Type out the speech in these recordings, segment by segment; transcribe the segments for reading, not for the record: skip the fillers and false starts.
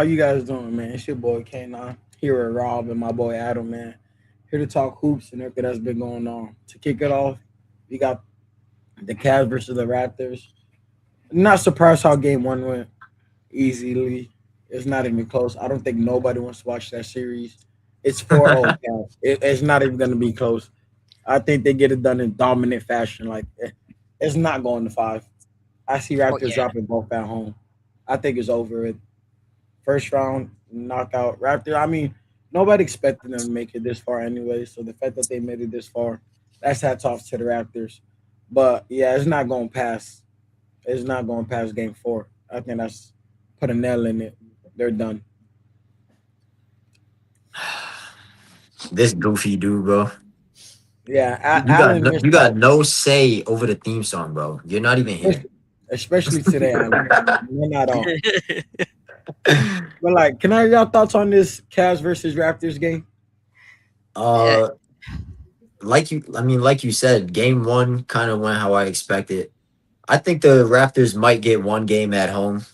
you guys doing, man? It's your boy K9 here with Rob and my boy Adam, man. Here to talk hoops and everything that's been going on. To kick it off, we got the Cavs versus the Raptors. Not surprised how game one went easily. It's not even close. I don't think nobody wants to watch that series. It's 4-0 Cavs. It's not even going to be close. I think they get it done in dominant fashion. It's not going to five. I see Oh Raptors yeah, dropping both at home. I think it's over. First round knockout Raptor. I mean, nobody expected them to make it this far anyway. So the fact that they made it this far, that's hats off to the Raptors. But yeah, it's not going past. It's not going past game four. I think that's put a nail in it. They're done. This goofy dude, bro. Yeah, You got Allen no, missed you got out, no say over the theme song, bro. You're not even here. especially today, Allen. None at all. But like, can I have y'all thoughts on this Cavs versus Raptors game? uh, uh, like you said, game one kind of went how I expected. I think the Raptors might get one game at home.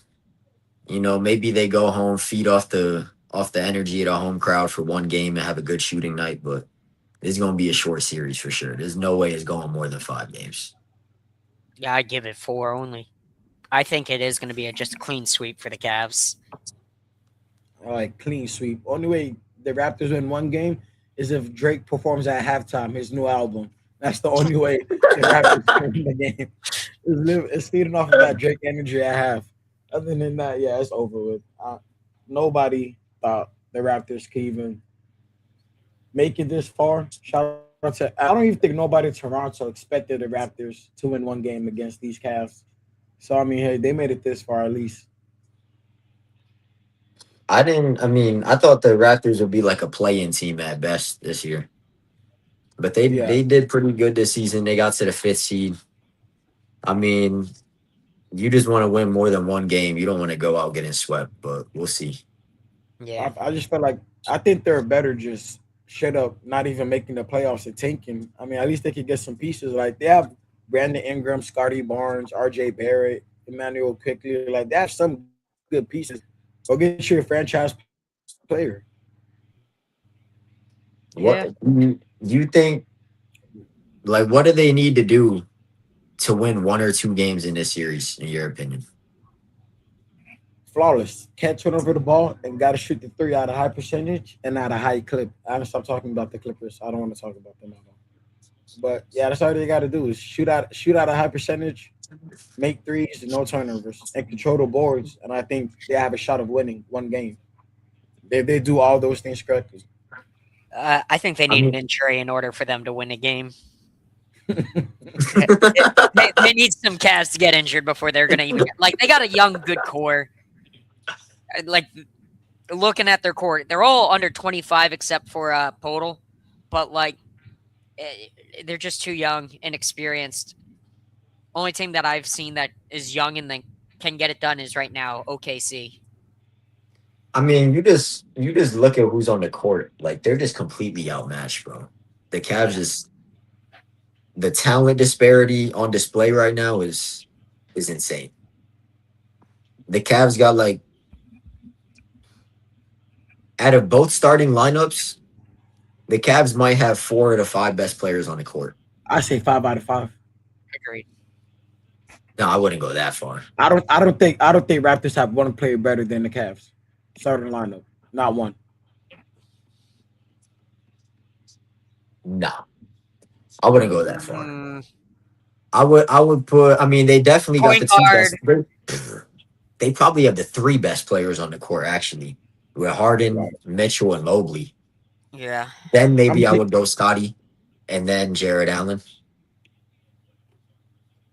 Maybe they go home, feed off the energy of the home crowd for one game and have a good shooting night. But it's gonna be a short series for sure. There's no way it's going more than 5 games. yeah, I give it four only. I think it is going to be just a clean sweep for the Cavs. Like clean sweep. Only way the Raptors win one game is if Drake performs at halftime his new album. That's the only way the Raptors win the game. It's feeding off of that Drake energy at half. Other than that, yeah, it's over with. Nobody thought the Raptors could even make it this far. Shout out to I don't even think nobody in Toronto expected the Raptors to win one game against these Cavs. So I mean, hey, they made it this far at least. I thought the Raptors would be like a play-in team at best this year, but they Yeah, they did pretty good this season. They got to the fifth seed. I mean, you just want to win more than one game. You don't want to go out getting swept, but we'll see. Yeah, I just feel like I think they're better just straight up not even making the playoffs and tanking. I mean, at least they could get some pieces. Like they have Brandon Ingram, Scotty Barnes, R.J. Barrett, Emmanuel Quickly. Like they have some good pieces. Go get your franchise player. yeah. You think, like, what do they need to do to win one or two games in this series, in your opinion? Flawless. Can't turn over the ball and got to shoot the three at a high percentage and at a high clip. I haven't stopped talking about the Clippers. I don't want to talk about them at all. But yeah, that's all they got to do is shoot out a high percentage, make threes, no turnovers, and control the boards. And I think they have a shot of winning one game. They do all those things correctly. I think they I need an mean, injury in order for them to win a game. They need some Cavs to get injured before they're going to even like they got a young, good core. Like looking at their core, they're all under 25 except for Podol, but like they're just too young, inexperienced. Only team that I've seen that is young and then can get it done is right now OKC. you just look at who's on the court. Like they're just completely outmatched, bro. The Cavs Yeah, just the talent disparity on display right now is insane. The Cavs got like out of both starting lineups, the Cavs might have four of the five best players on the court. I say 5 out of 5. agreed. No, I wouldn't go that far. I don't think Raptors have one player better than the Cavs starting lineup. Not one. No, I wouldn't go that far. Mm, I would put. They definitely got point the two guard. best. They probably have the three best players on the court actually, with Harden, Right. Mitchell, and Mobley. Yeah. Then I'm maybe I pi- would go Scotty, and then Jared Allen.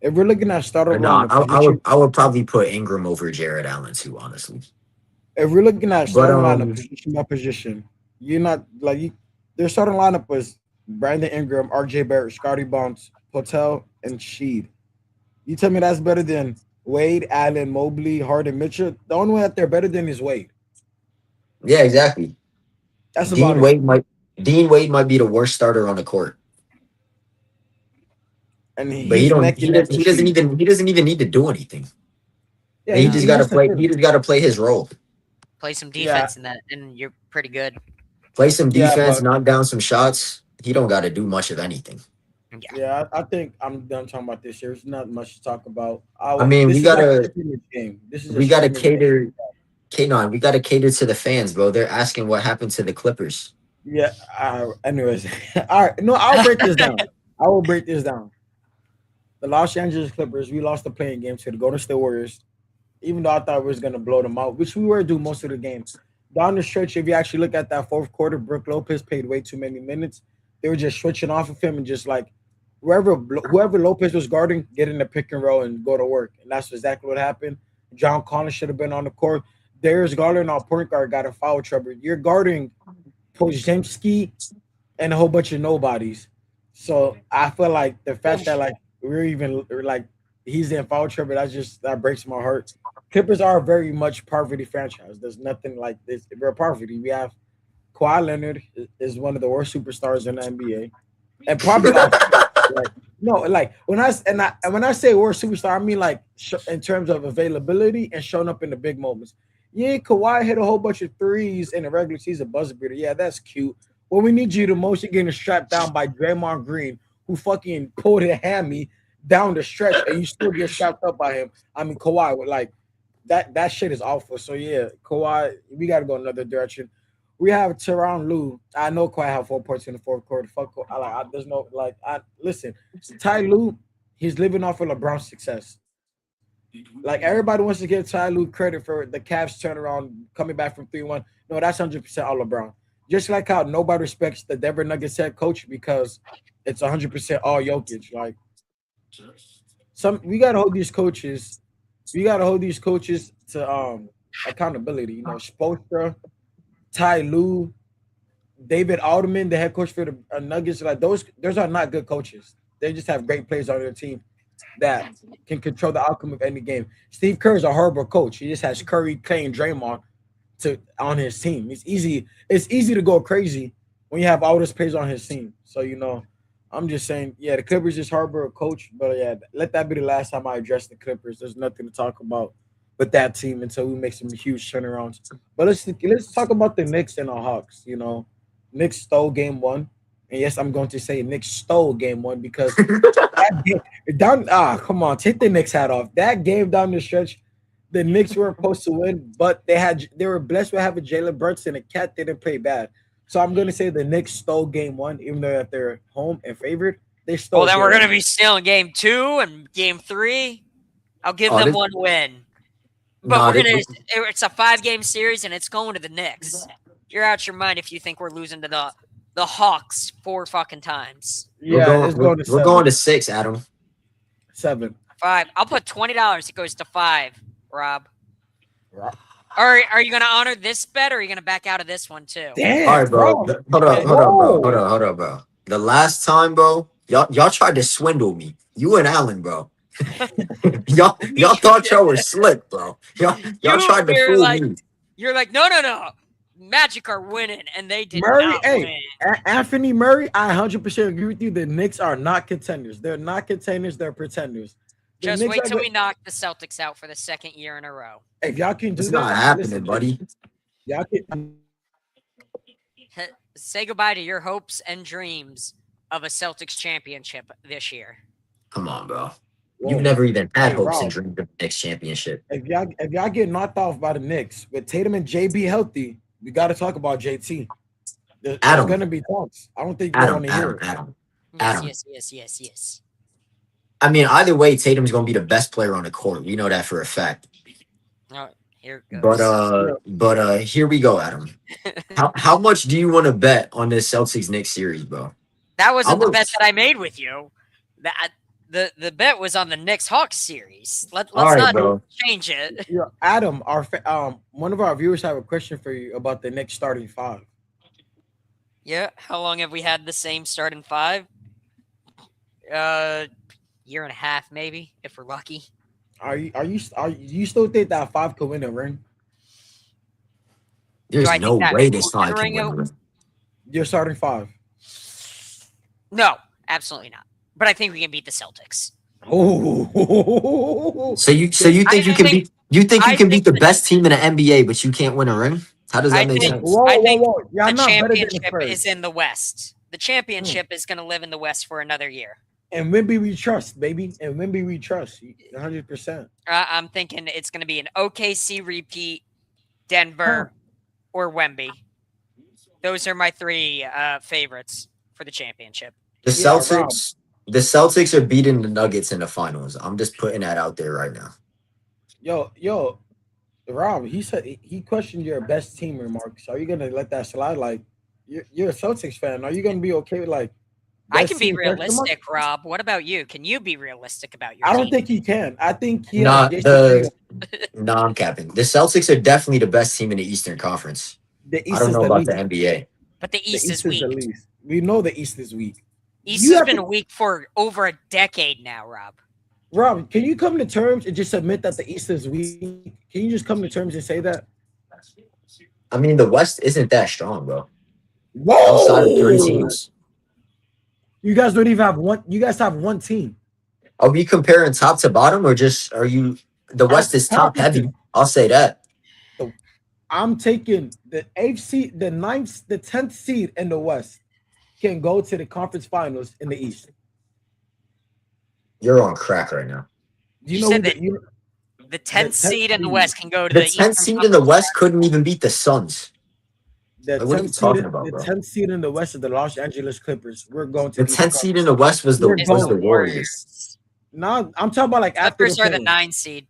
if we're looking at starter Or no, lineup I would position, I would probably put Ingram over Jared Allen too, honestly. if we're looking at But starting lineup position by position, you're not like their starting lineup was Brandon Ingram, R.J. Barrett, Scotty Barnes, Patel, and Sheed. You tell me that's better than Wade, Allen, Mobley, Harden, Mitchell. The only one that they're better than is Wade. yeah, exactly. That's about Dean it. Wade might Dean Wade might be the worst starter on the court, And but he he's don't neck and neck with Sheed. he doesn't even need to do anything. Yeah, He he, just he No. got to has to play. hit He him. just got to play his role. Play some Yeah. defense in that, and you're pretty good. Play some Yeah, defense, but- knock down some shots. He don't got to do much of anything. Yeah. Yeah, I think I'm done talking about this year. There's not much to talk about. I mean, this we is like gotta- a scrimmage game. This is a We got to scrimmage game. K9, we got to cater to the fans, bro. They're asking what happened to the Clippers. Yeah. Anyways, all right. No, I'll break this down. I will break this down. The Los Angeles Clippers, we lost the playing game to the Golden State Warriors, even though I thought we was gonna blow them out, which we were doing most of the games. Down the stretch, if you actually look at that fourth quarter, Brook Lopez played way too many minutes. They were just switching off of him and just like whoever Lopez was guarding, get in the pick and roll and go to work. And that's exactly what happened. John Collins should have been on the court. Darius Garland, our point guard, got a foul trouble. You're guarding Podziemski and a whole bunch of nobodies. So I feel like the fact that like we're even like he's in foul trouble, that breaks my heart. Clippers are very much poverty franchise. There's nothing like this. We're poverty. We have Kawhi Leonard is one of the worst superstars in the NBA, and probably when I say worst superstar, I mean like in terms of availability and showing up in the big moments. Yeah, Kawhi hit a whole bunch of threes in the regular season, buzzer beater. Yeah, that's cute. When we need you the most, you're getting strapped down by Draymond Green, who fucking pulled a hammy down the stretch, and you still get strapped up by him. I mean, Kawhi, like that shit is awful. So yeah, Kawhi, we got to go another direction. We have Tyronn Lue. I know Kawhi had 4 points in the fourth quarter. Fuck, there's no listen. Ty Lue, he's living off of LeBron's success. Like everybody wants to give Ty Lue credit for the Cavs turnaround, coming back from 3-1. No, that's 100% all LeBron. Just like how nobody respects the Denver Nuggets head coach because it's 100% all Jokic. Like we gotta hold these coaches. We gotta hold these coaches to accountability. You know, Spoelstra, Ty Lue, David Alderman, the head coach for the Nuggets. Like those are not good coaches. They just have great players on their team that can control the outcome of any game. Steve Kerr is a horrible coach. He just has Curry, Clay, and Draymond on his team. It's easy to go crazy when you have all those players on his team. So I'm just saying, yeah, the Clippers is horrible coach, but yeah, let that be the last time I address the Clippers. There's nothing to talk about with that team until we make some huge turnarounds. But let's talk about the Knicks and the Hawks. Knicks stole game 1. And yes, I'm going to say Knicks stole game 1 because that game, come on, take the Knicks hat off. That game down the stretch, the Knicks weren't supposed to win, but they were blessed with having Jalen Brunson. The cat didn't play bad. So I'm going to say the Knicks stole game 1, even though if they're home and favored, they stole. Well, then we're going to be stealing game 2 and game 3. I'll give them one win. But it's a 5-game series, and it's going to the Knicks. You're out your mind if you think we're losing to the Hawks 4 fucking times. Yeah, we're going to 6, Adam. 7. 5. I'll put $20. It goes to 5, Rob. Are you going to honor this bet, or are you going to back out of this one too? Damn, all right, bro. Hold up, bro. The last time, bro, y'all tried to swindle me. You and Allen, bro. y'all thought y'all were slick, bro. Y'all tried to fool me. You're like, no. Magic are winning, and they did Murray, not win. Anthony Murray, I 100% agree with you. The Knicks are not contenders. They're not contenders. They're pretenders. Just wait till we knock the Celtics out for the 2nd year in a row. If y'all can do it's that, not happening, buddy. Y'all can say goodbye to your hopes and dreams of a Celtics championship this year. Come on, bro. You've never even had hopes and dreams of the Knicks championship. If y'all get knocked off by the Knicks with Tatum and JB healthy, we got to talk about JT. There's going to be talks. I don't think you want to hear it. Adam. Yes. I mean, either way, Tatum's going to be the best player on the court. We know that for a fact. Here it goes. But here we go, Adam. How much do you want to bet on this Celtics Knicks series, bro? That wasn't the bet that I made with you. The bet was on the Knicks Hawks series. Let's not change it. Yeah, Adam, one of our viewers have a question for you about the Knicks starting 5. Yeah, how long have we had the same starting 5? Year and a half, maybe, if we're lucky. Are you still think that 5 could win a ring? There's no way this 5 can win a ring. You're starting 5. No, absolutely not. But I think we can beat the Celtics. Oh, so you think you can beat? You think you I can beat think the the- best team in the NBA, but you can't win a ring? How does that I make think- sense? Whoa, I whoa, think whoa! Y'all the not better than the championship Spurs. is in the West. The championship is going to live in the West for another year. And Wimby we trust, baby. And Wimby we trust. 100%. I'm thinking it's going to be an OKC repeat, Denver, or Wemby. Those are my three favorites for the championship. The Yeah, Rob. Celtics are beating the Nuggets in the finals. I'm just putting that out there right now. Yo, Rob, he said he questioned your best team remarks. Are you gonna let that slide? Like, you're a Celtics fan. Are you gonna be okay with like? I best can be team question mark? realistic, Rob. What about you? Can you be realistic about your I don't team? think he can. I think he Nah, has Jason Tatum. Nah, I'm capping. The Celtics are definitely the best team in the Eastern Conference. The East I don't is know the about least. the NBA. But the The East is the weak. least. We know the East is weak. East You has have been to- weak for over a decade now, Rob. Rob, can you come to terms and just admit that the East is weak? Can you just come to terms and say that? I mean, the West isn't that strong, bro. Whoa! Outside of 3 teams. You guys don't even have one. You guys have one team. Are we comparing top to bottom, or just are you? The West is top heavy. I'll say that. I'm taking the 8th seed, the 9th, the 10th seed in the West can go to the conference finals in the East. You're on crack right now. Do you You know said who the, The 10th 10th seed in the seed. West can go to The the 10th Eastern seed in the Conference. West couldn't even beat the Suns. the Like, what are you 10th talking seed, about, the bro? 10th seed in the West is the Los Angeles Clippers. We're going to The 10th seed in the West was the We're was the going. Warriors. No, I'm talking about like after Clippers are the playing. 9 seed.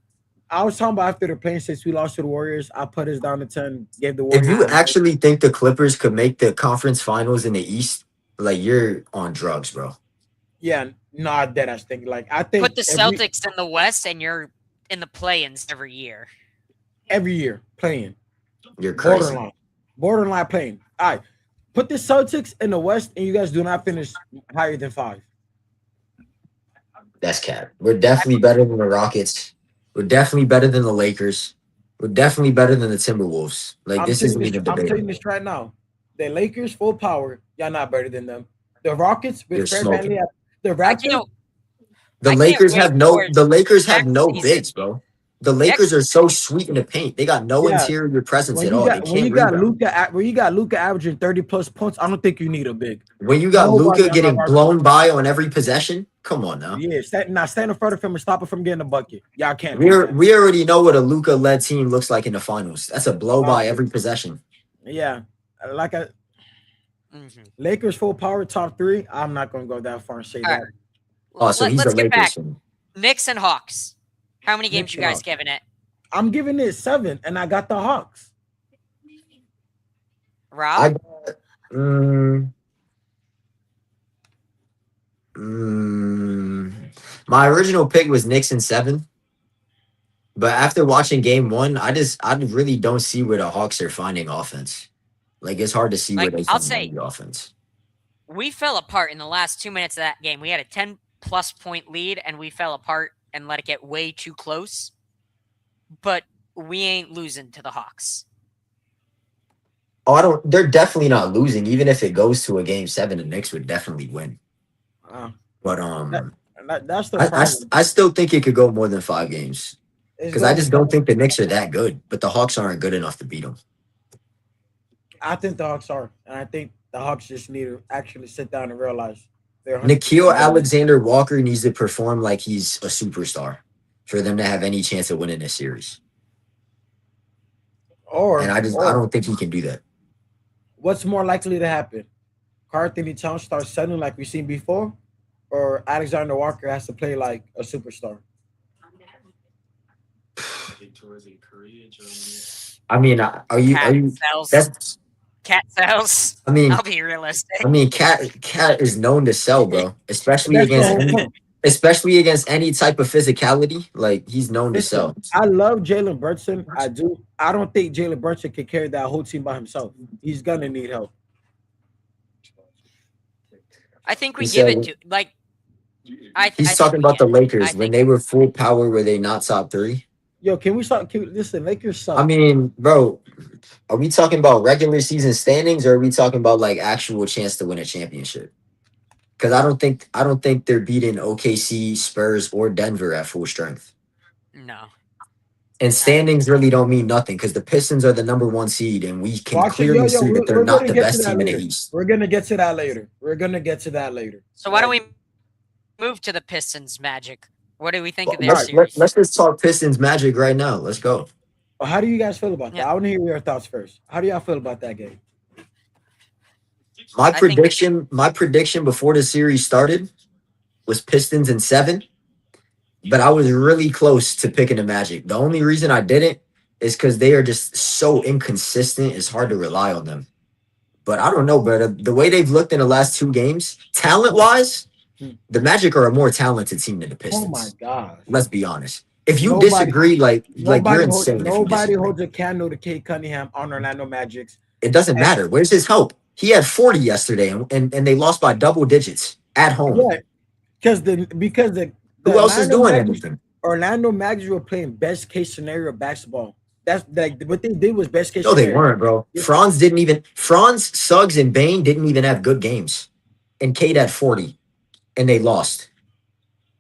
I was talking about after the playing since we lost to the Warriors. I put us down to 10. Gave the If Warriors. you actually think the Clippers could make the conference finals in the East, like you're on drugs, bro. Yeah, no, I dead ass think like I think Put the Celtics in the West, and you're in the play-ins every year. every year playing. You're crazy. Borderline playing. All right. Put the Celtics in the West and you guys do not finish higher than 5. That's cap. We're definitely better than the Rockets. We're definitely better than the Lakers. We're definitely better than the Timberwolves. Like this isn't even I'm telling you debatable. this right now. The Lakers full power, y'all not better than them. The Rockets with You're Fred smoking. VanVleet, the I Raptors, can't, The I can't Lakers wait have no. for The Lakers have next no season. bigs, bro. The Lakers are so sweet in the paint. They got no Yeah. interior presence when at you all. They got when you can't got rebound. Luka averaging 30 plus points, I don't think you need a big. When you got Nobody Luka on getting that roster. blown by on every possession, come on now. Yeah, stand in front of him and stop him from getting a bucket. Y'all can't. We already know what a Luka led team looks like in the finals. That's a blow by every possession. Yeah, like a Mhm. Lakers full power top 3. I'm not gonna go that far and say All that. right. Oh, so he's Let's a get back. Lakers fan. Knicks and Hawks. How many games Knicks you and guys Hawks. giving it? I'm giving it 7, and I got the Hawks. Rob? My original pick was Knicks in 7. But after watching game 1, I really don't see where the Hawks are finding offense. Like it's hard to see Like, where they I'll find say- any offense. We fell apart in the last 2 minutes of that game. We had a 10-plus point lead, and we fell apart and let it get way too close. But we ain't losing to the Hawks. Oh, they're definitely not losing. Even if it goes to a game 7, the Knicks would definitely win. But That's the I problem. I still think it could go more than 5 games. It's Because I going just to- don't think the Knicks are that good. But the Hawks aren't good enough to beat them. I think the Hawks are, and I think the Hawks just need to actually sit down and realize they're Nikhil Alexander Walker needs to perform like he's a superstar for them to have any chance of winning this series. And I don't think he can do that. What's more likely to happen? Karl-Anthony Towns starts settling like we've seen before, or Alexander Walker has to play like a superstar? I mean, are you? Sells. That's. Cat sells. I mean, I'll be realistic. Cat is known to sell, bro. Especially That's the against whole any, point. especially against any type of physicality. Like he's known to sell. I love Jalen Brunson. I do. I don't think Jalen Brunson can carry that whole team by himself. He's gonna need help. I think we He give said- it to like. He's think talking we about the can. Lakers I when think- they were full power. Were they not top 3? Yo, can we start? Listen, Lakers suck. I mean, bro, are we talking about regular season standings or are we talking about like actual chance to win a championship? Because I don't think they're beating OKC, Spurs, or Denver at full strength. No. And standings really don't mean nothing because the Pistons are the #1 seed, and we can Watch it, yo, clearly yo. see that they're We're not gonna the get to best that team in the later. East. We're gonna get to that later. We're gonna get to that later. So why don't we move to the Pistons Magic? What do we think Well, of their Alright, series? let's just talk Pistons Magic right now. Let's go. How do you guys feel about that? Yeah. I want to hear your thoughts first. How do y'all feel about that game? My I think- prediction before the series started was Pistons in 7, but I was really close to picking the Magic. The only reason I didn't is because they are just so inconsistent. It's hard to rely on them. But I don't know, but the way they've looked in the last 2 games, talent-wise, the Magic are a more talented team than the Pistons. Oh my god! Let's be honest. If you Nobody- disagree, like you're insane. Nobody holds a candle to Kate Cunningham on Orlando Magic's. It doesn't matter. Where's his help? He had 40 yesterday, and they lost by double digits at home. Yeah, because the Who else is Orlando doing Magic- anything? Orlando Magic were playing best case scenario basketball. That's like what they did was best case. No, they scenario. weren't, bro. Franz, Suggs, and Bain didn't even have good games. And Cade had 40, and they lost.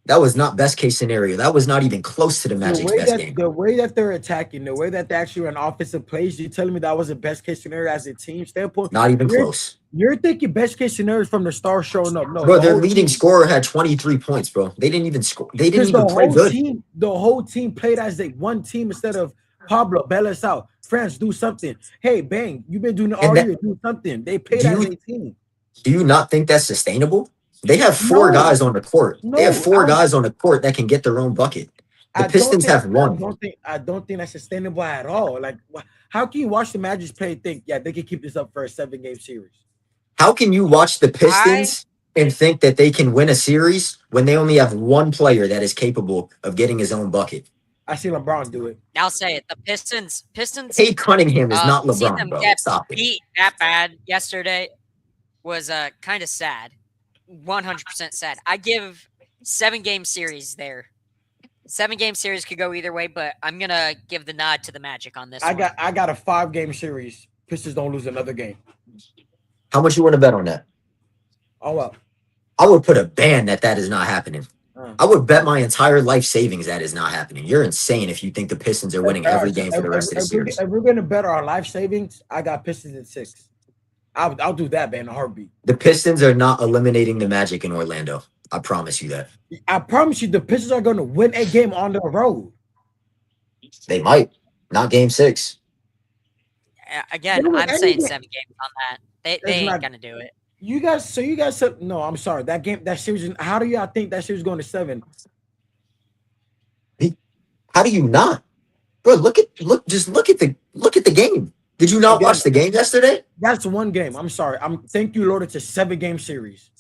That was not best case scenario. That was not even close to the Magic's best game. The way that they're attacking, the way that they actually run offensive plays, you telling me that was the best case scenario as a team standpoint? Not even You're- close. You're thinking best case scenario from the stars showing up. No, Bro, the their whole leading team- scorer had 23 points, bro. They didn't even score. They didn't because even play good. The whole team played as a one team instead of Pablo, bail us out. France, do something. Hey, bang, you've been doing it all year. Do something. They played Do as you- a team. Do you not think that's sustainable? They have 4 No. guys on the court. They have No, 4 I- guys on the court that can get their own bucket. The I don't Pistons think- have 1. I don't think that's sustainable at all. Like, how can you watch the Magic play and think, yeah, they can keep this up for a 7-game series? How can you watch the Pistons and think that they can win a series when they only have 1 player that is capable of getting his own bucket? I see LeBron do it. I'll say it. The Pistons. Cade Cunningham is not seeing LeBron, them bro. get Stop it. beat that bad yesterday was kind of sad. 100% sad. I give 7-game series there. 7-game series could go either way, but I'm gonna give the nod to the Magic on this. I got a 5-game series. Pistons don't lose another game. How much you want to bet on that? Oh well. I would put a ban that is not happening. Uh. I would bet my entire life savings that is not happening. You're insane if you think the Pistons are winning every game for the rest of the series. If we're gonna bet our life savings, I got Pistons in 6. I'll do that, man, in a heartbeat. The Pistons are not eliminating the Magic in Orlando. I promise you that. I promise you, the Pistons are gonna win a game on the road. They might. Not game 6. Again, No, I'm any saying game- 7 games on that. They It's ain't not- gonna do it. You guys said no. I'm sorry. That series. How do y'all think that series going to 7? How do you not? Bro, look at the game. Did you not Again. watch the game yesterday? That's 1 game. I'm sorry. Thank you, Lord. It's a 7-game series.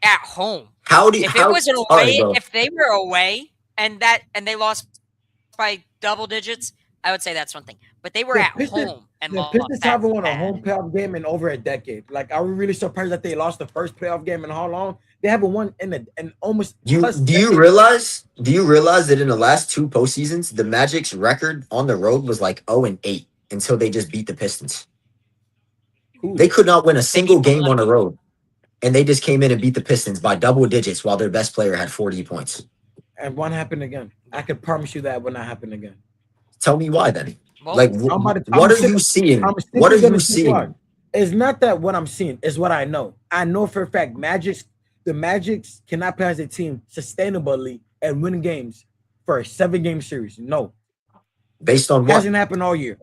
At home. How do you If it was an all right, away, bro. if they were away and they lost by double digits, I would say that's one thing. But they were The at Pistons- home and The lost. Pistons That's haven't won a bad. home playoff game in over a decade. Like, are we really surprised that they lost the first playoff game in how long? They haven't won in almost. Do you decade. realize that in the last 2 postseasons, the Magic's record on the road was like 0-8 until they just beat the Pistons. Who? They could not win a single game on the road. And they just came in and beat the Pistons by double digits while their best player had 40 points. And one happened again. I can promise you that will not happen again. Tell me why then. Well, Like, I'm about to- what I'm are you seeing? I'm What are simply gonna you say why. seeing? It's not that what I'm seeing is what I know. I know for a fact the Magics cannot play as a team sustainably and win games for a 7-game series. No, Based on it what? hasn't happened all year.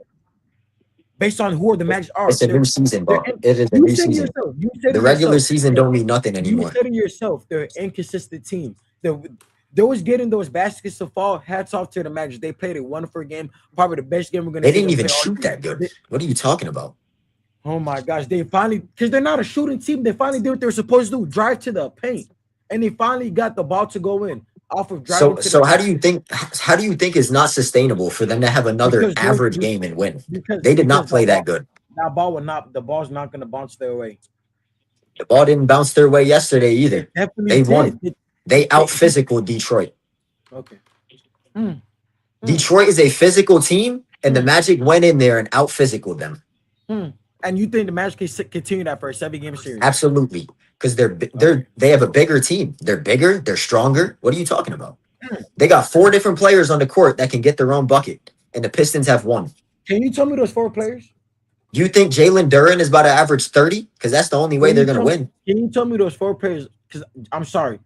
Based on who the Magic are. It's a new season, bro. they're- It is a You new said it season. yourself. You said The it regular yourself. season don't mean nothing anymore. You said it yourself. They're an inconsistent team. They was getting those baskets to fall. Hats off to the Magic. They played a wonderful game. Probably the best game we're gonna. They see didn't them even play all shoot year. that good. What are you talking about? Oh my gosh, they finally, because they're not a shooting team, they finally did what they were supposed to do, drive to the paint. And they finally got the ball to go in off of driving to So the how do you think it's not sustainable for them to have another Because they're- average game and win? because They did not because play the that ball- good. The ball's not gonna bounce their way. The ball didn't bounce their way yesterday either. Definitely They did. won. They out physical Detroit. Okay. Detroit is a physical team, and the Magic went in there and out physical them. And you think the Magic can continue that for a 7-game series? Absolutely, because they have a bigger team. They're bigger. They're stronger. What are you talking about? They got 4 different players on the court that can get their own bucket, and the Pistons have 1. Can you tell me those 4 players? Do you think Jalen Duren is about to average 30? Because that's the only way they're going to win. Can you tell me those 4 players? Because I'm sorry,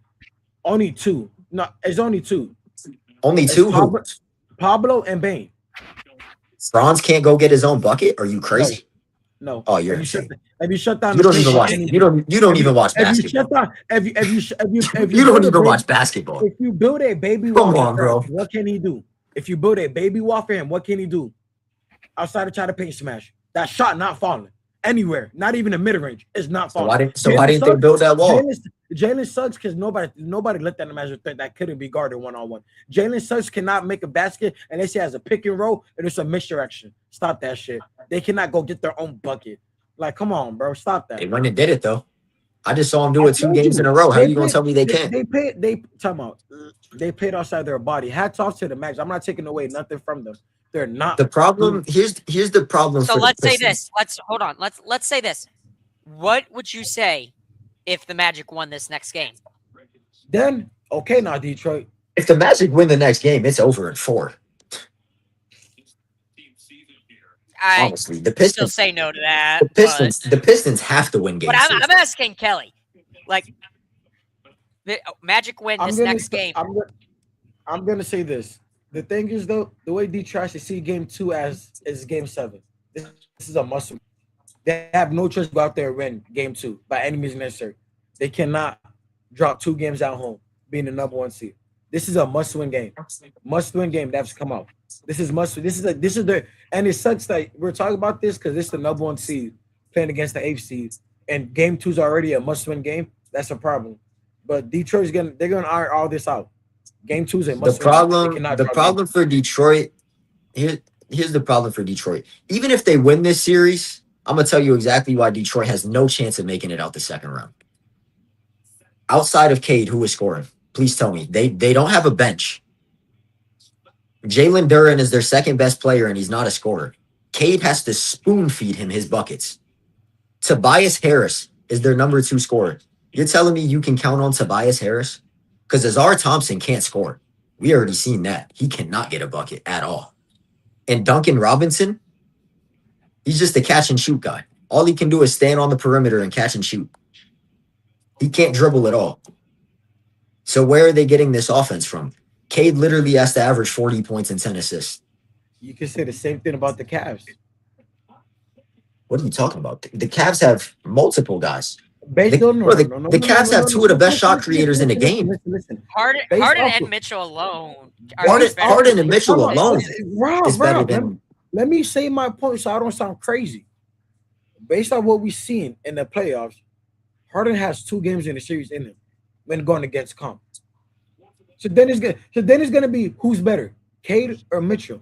only 2. No, it's only 2. Only It's 2? Who? Pablo and Bane. Franz can't go get his own bucket? Are you crazy? No. Oh, you're Have insane. you shut down? You the don't even paint watch. any- You don't even watch Have you shut basketball. down? Have you You don't build a even baby- watch basketball. If you build a baby Come wall, on, bro. what can he do? If you build a baby wall for him, what can he do? Outside of trying to paint smash, that shot not falling anywhere, not even a mid range. It's not So falling. why didn't they build that wall? Jalen sucks because nobody looked at him as a threat that couldn't be guarded 1-on-1. Jalen Suggs cannot make a basket unless he has a pick and roll and it's a misdirection. Stop that shit. They cannot go get their own bucket. Like, come on, bro. Stop that. They went and did it though. I just saw them do I it 2 told games you, in a row. How they you gonna played- tell me they can't? They played outside their body. Hats off to the Max. I'm not taking away nothing from them. They're not. The problem here's the problem. So for the let's say Pistons. this. Let's say this. What would you say if the Magic won this next game? Then okay, now Detroit. If the Magic win the next game, it's over in 4. I Honestly, the still Pistons. say no to that. The Pistons have to win games. But I'm asking Kelly, like, the Magic win this next game. I'm gonna say this. The thing is though, the way Detroit should see game 2 as is game 7. This is a must win. They have no choice to go out there and win game 2 by any means necessary. They cannot drop 2 games at home, being the number 1 seed. This is a must-win game. Must-win game that has to come out. This is must. This is the and it sucks that we're talking about this because this is the number 1 seed playing against the 8th seed, and game 2 is already a must-win game. That's a problem. But Detroit's they're gonna iron all this out. Game 2 is a must-win. The problem for Detroit. Here's the problem for Detroit. Even if they win this series, I'm gonna tell you exactly why Detroit has no chance of making it out the second round. Outside of Cade, who is scoring? Please tell me. They don't have a bench. Jalen Duren is their second best player, and he's not a scorer. Cade has to spoon feed him his buckets. Tobias Harris is their number 2 scorer. You're telling me you can count on Tobias Harris? Because Azar Thompson can't score. We already seen that. He cannot get a bucket at all. And Duncan Robinson, he's just a catch and shoot guy. All he can do is stand on the perimeter and catch and shoot. He can't dribble at all. So where are they getting this offense from? Cade literally has to average 40 points and 10 assists. You can say the same thing about the Cavs. What are you talking about? The Cavs have multiple guys. The Cavs have 2 of the best shot creators in the game. Listen. Harden and Mitchell alone. Harden and Mitchell alone is better than. Let me say my point so I don't sound crazy. Based on what we've seen in the playoffs, Harden has 2 games in the series in him when going against comp. So then it's gonna be who's better, Cade or Mitchell,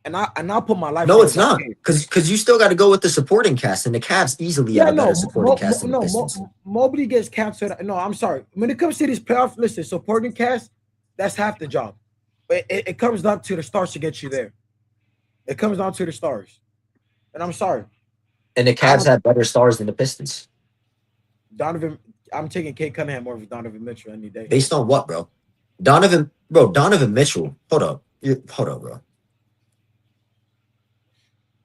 and I'll put my life. No, it's not because you still got to go with the supporting cast, and the Cavs easily have a better supporting cast than the Pistons. Mobley gets captured. No, I'm sorry. When it comes to these playoff lists, supporting cast, that's half the job. But it comes down to the stars to get you there. It comes down to the stars, and I'm sorry. And the Cavs have better stars than the Pistons. Donovan, I'm taking Cade Cunningham over Donovan Mitchell any day. Based on what, bro? Donovan Mitchell. Hold up, bro.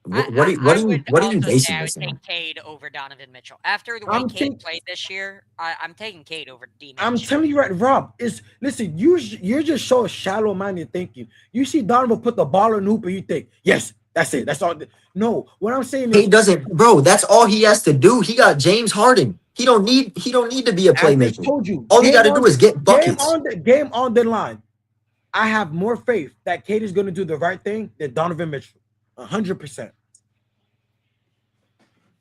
What are you basing I would this on? take Cade over Donovan Mitchell. After the way Cade played this year, I'm taking Cade over D. I'm telling you right, Rob. Listen, you're just so shallow-minded thinking. You see Donovan put the ball in the hoop and you think, yes, that's it. That's all. No, what I'm saying is he doesn't, bro. That's all he has to do. He got James Harden. He don't need to be a playmaker. I told you, all he got to do is get buckets. Game on the line. I have more faith that Cade is going to do the right thing than Donovan Mitchell. 100%.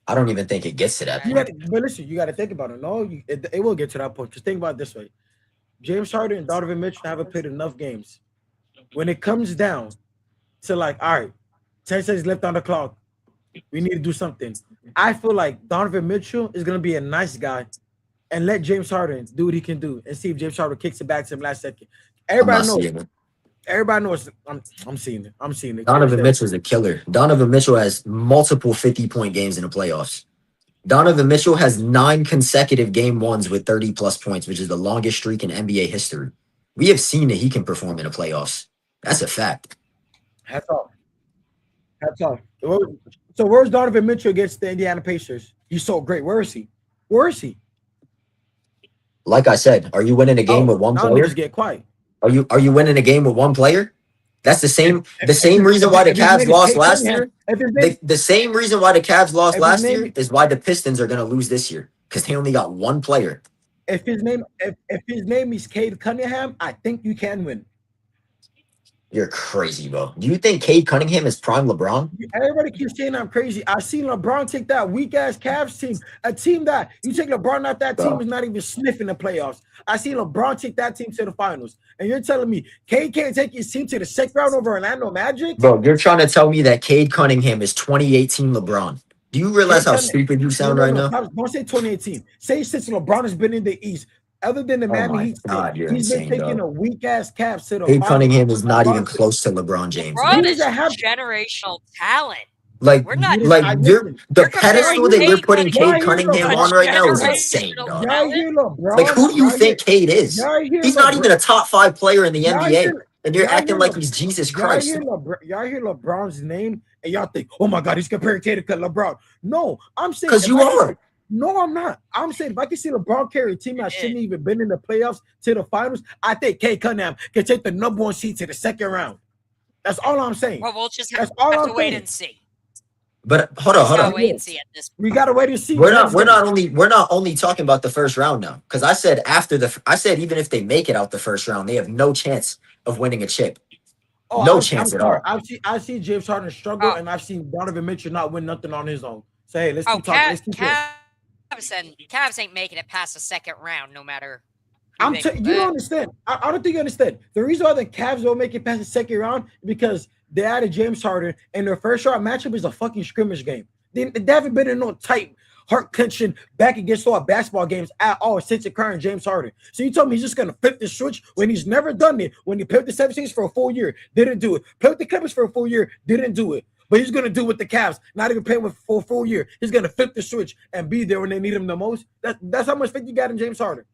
I don't even think it gets to that point. But listen, you got to think about it. No, it will get to that point. Just think about it this way. James Harden and Donovan Mitchell haven't played enough games. When it comes down to like, all right, 10 seconds left on the clock, we need to do something. I feel like Donovan Mitchell is going to be a nice guy and let James Harden do what he can do and see if James Harden kicks it back to him last second. Everybody knows. I'm seeing it. I'm seeing it. Donovan Mitchell's a killer. Donovan Mitchell has multiple 50-point games in the playoffs. Donovan Mitchell has 9 consecutive game ones with 30-plus points, which is the longest streak in NBA history. We have seen that he can perform in the playoffs. That's a fact. Hats off. Hats off. So where's Donovan Mitchell against the Indiana Pacers? He's so great. Where is he? Where is he? Like I said, are you winning a game with one now player? niggas get quiet. Are you winning a game with one player? That's the same reason why the Cavs lost last year. The same reason why the Cavs lost last year is why the Pistons are going to lose this year because they only got one player. If his name is Cade Cunningham, I think you can win. You're crazy, bro. Do you think Cade Cunningham is prime LeBron? Everybody keeps saying I'm crazy. I seen LeBron take that weak ass Cavs team, a team that you take LeBron out, that team is not even sniffing the playoffs. I seen LeBron take that team to the finals, and you're telling me Cade can't take his team to the second round over Orlando Magic? Bro, you're trying to tell me that Cade Cunningham is 2018 LeBron. Do you realize how stupid you sound right now? Don't say 2018. Say since LeBron has been in the East. Other than the Miami Heat, he's been taking a weak ass Cavs to the Cade Cunningham is not even close to LeBron James. LeBron is generational talent. Like, we're not the pedestal that you're putting Cade Cunningham on right now is insane, dog. Like, who do you think Cade is? He's not even a top 5 player in the NBA, and you're acting like he's Jesus Christ. Y'all hear LeBron's name, and y'all think, oh my God, he's comparing Cade to LeBron. No, I'm saying because you are. No, I'm not. I'm saying if I can see LeBron carry a team that shouldn't even been in the playoffs to the finals, I think Cade Cunningham can take the number 1 seed to the second round. That's all I'm saying. Well, we'll just have to wait and see. But hold on. Wait and see at this point. We gotta wait and see. We're not only talking about the first round now. Because I said even if they make it out the first round, they have no chance of winning a chip. No chance at all. I've seen James Harden struggle, and I've seen Donovan Mitchell not win nothing on his own. So hey, let's keep talking. Cavs ain't making it past the second round, no matter. You don't understand. I don't think you understand. The reason why the Cavs don't make it past the second round is because they added James Harden, and their first round matchup is a fucking scrimmage game. They haven't been in no tight, heart-clenching back against all basketball games at all since acquiring James Harden. So you told me he's just gonna flip the switch when he's never done it. When he played with the 76ers for a full year, didn't do it. Played with the Clippers for a full year, didn't do it. But he's going to do with the Cavs, not even playing with for a full year. He's going to flip the switch and be there when they need him the most. That's how much faith you got in James Harden.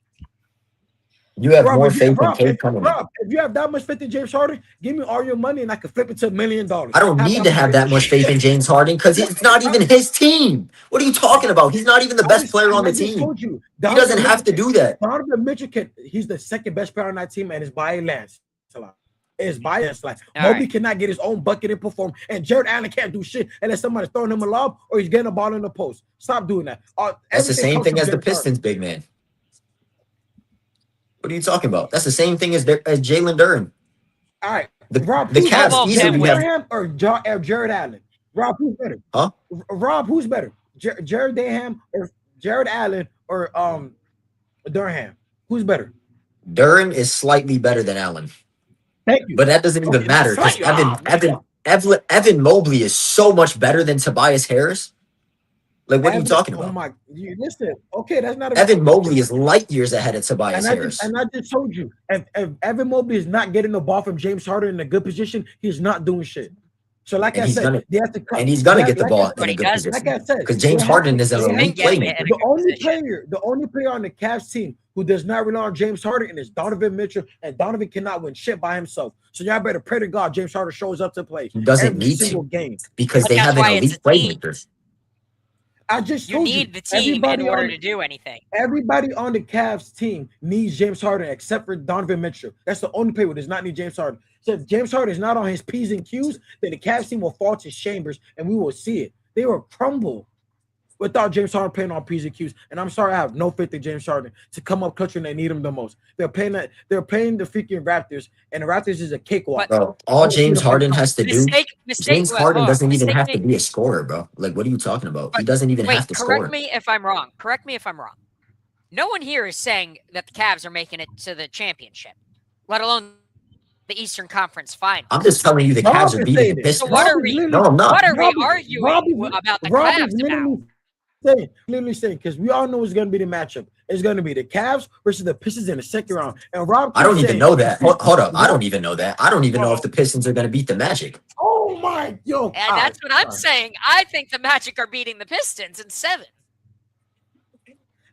You have more faith in Cade Cunningham. If you have that much faith in James Harden, give me all your money and I can flip it to $1 million. I don't need to have that much faith in James Harden because it's not even his team. What are you talking about? He's not even the best player on the team. He doesn't have to do that. Donovan Mitchell, he's the second best player on that team, and it's by a landslide. Is biased. Like Mobley cannot get his own bucket and perform, and Jared Allen can't do shit unless somebody's throwing him a lob or he's getting a ball in the post. Stop doing that. That's the same thing as the Pistons, big man. What are you talking about? That's the same thing as Jalen Duren. All right, the Cavs easily have or Jared Allen. Rob, who's better? Huh? Rob, who's better? Jared Durham or Jared Allen or Durham? Who's better? Duren is slightly better than Allen. Thank you. But that doesn't even matter because Evan Mobley is so much better than Tobias Harris. Like, what are you talking about? Oh my! Listen, okay, that's not. Evan Mobley is light years ahead of Tobias Harris. And I just told you, if Evan Mobley is not getting the ball from James Harden in a good position, he's not doing shit. So, like I said, they have to come. And he's gonna get the ball in a good position. Like I said, because James Harden is an elite playmaker. The only player on the Cavs team who does not rely on James Harden is Donovan Mitchell, and Donovan cannot win shit by himself. So y'all better pray to God James Harden shows up to play. He doesn't need to game because they have an elite playmaker. I just told you need the team in order to do anything. Everybody on the Cavs team needs James Harden except for Donovan Mitchell. That's the only player who does not need James Harden. So if James Harden is not on his P's and Q's, then the Cavs team will fall to chambers and we will see it. They will crumble without James Harden playing on P's and Q's. And I'm sorry, I have no faith in James Harden to come up clutch when they need him the most. They're playing the freaking Raptors, and the Raptors is a cakewalk. Bro, all James Harden has to do, James Harden doesn't even have to be a scorer, bro. Like, what are you talking about? He doesn't even have to score. Correct me if I'm wrong. No one here is saying that the Cavs are making it to the championship, let alone the Eastern Conference Finals. I'm just telling you the Cavs are beating the Pistons. So what are we? No, I'm not. What are we arguing about the Cavs about? Literally saying, because we all know it's going to be the matchup. It's going to be the Cavs versus the Pistons in the second round. And Rob, I don't even know that. Hold up, I don't even know that. I don't even know if the Pistons are going to beat the Magic. Oh my, and that's what I'm saying. I think the Magic are beating the Pistons in 7.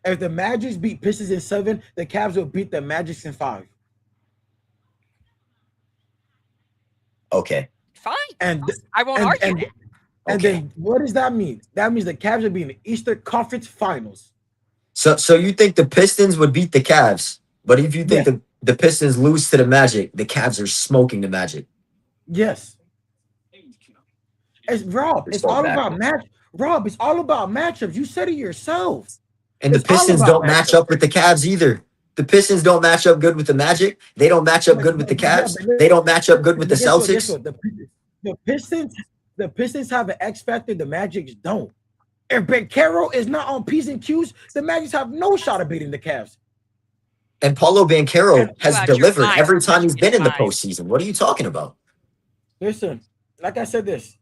If the Magic beat Pistons in 7, the Cavs will beat the Magic in 5. Okay. Fine. And I won't and argue and, that. and Okay. then what does that mean? That means the Cavs are being in the Eastern Conference Finals. So you think the Pistons would beat the Cavs, but if you think Yes. the Pistons lose to the Magic, the Cavs are smoking the Magic. Yes. It's Rob. You're It's so all about backwards. match. Rob, it's all about matchups. You said it yourself. And the It's all Pistons about don't match matchups. up with the Cavs either. The Pistons don't match up good with the Magic. They don't match up good with the Cavs. They don't match up good with the Guess what? Guess Celtics. what? The Pistons have an X factor. The Magics don't. If Ben Caro is not on P's and Q's, the Magics have no shot of beating the Cavs. And Paulo Banchero has out your delivered mind. every time he's been in the Mind. postseason. What are you talking about? Listen, like I said, this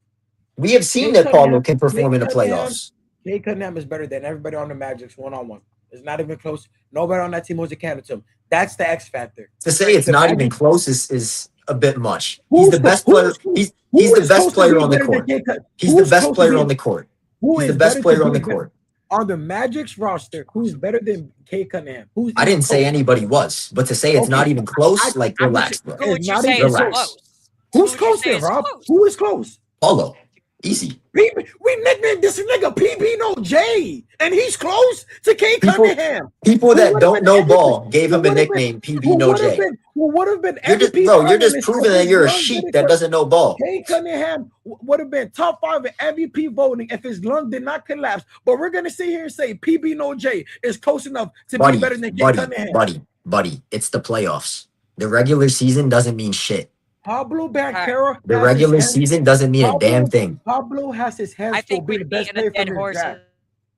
We have seen Kate that Paulo Cunningham- can perform in the Kate Cunningham- playoffs. Kate Cunningham is better than everybody on the Magic's one-on-one. It's not even close. Nobody on that team was a candidate to him. That's the X factor. To say it's The not even Magic- close is a bit much. Who's He's the best player. who's- He's who the is best close to player being on the better than court. Kate Cunningham? He's Who the is best close to player being- on the court. Who He's is the best better to player on be the better- court. On the Magic's roster, who's better than Kate Cunningham? Who's I didn't even say close? anybody was, but to say it's not Okay. even close, like I relax, just- bro. Who would It's you not say even is relax. close? Who's Who would you close say there, is Rob? close? Who is close? Paulo, easy. We nicknamed this nigga PB No J, and he's close to Kate People- Cunningham. People Who that would've don't been know MVP? ball gave Who him a would've been- nickname, PB No J. Who would have been You're just, MVP? bro, you're just finalist proving if that his you're a lungs sheep didn't that cut- doesn't know ball. Kate Cunningham would have been top 5 in MVP voting if his lung did not collapse. But we're gonna sit here and say PB No J is close enough to be better than Kate Cunningham. Buddy, it's the playoffs. The regular season doesn't mean shit. Pablo Banchero. The has regular his hands- season doesn't mean a damn thing. Pablo has his hands I full think being we're the best beating a player dead from horse. his draft.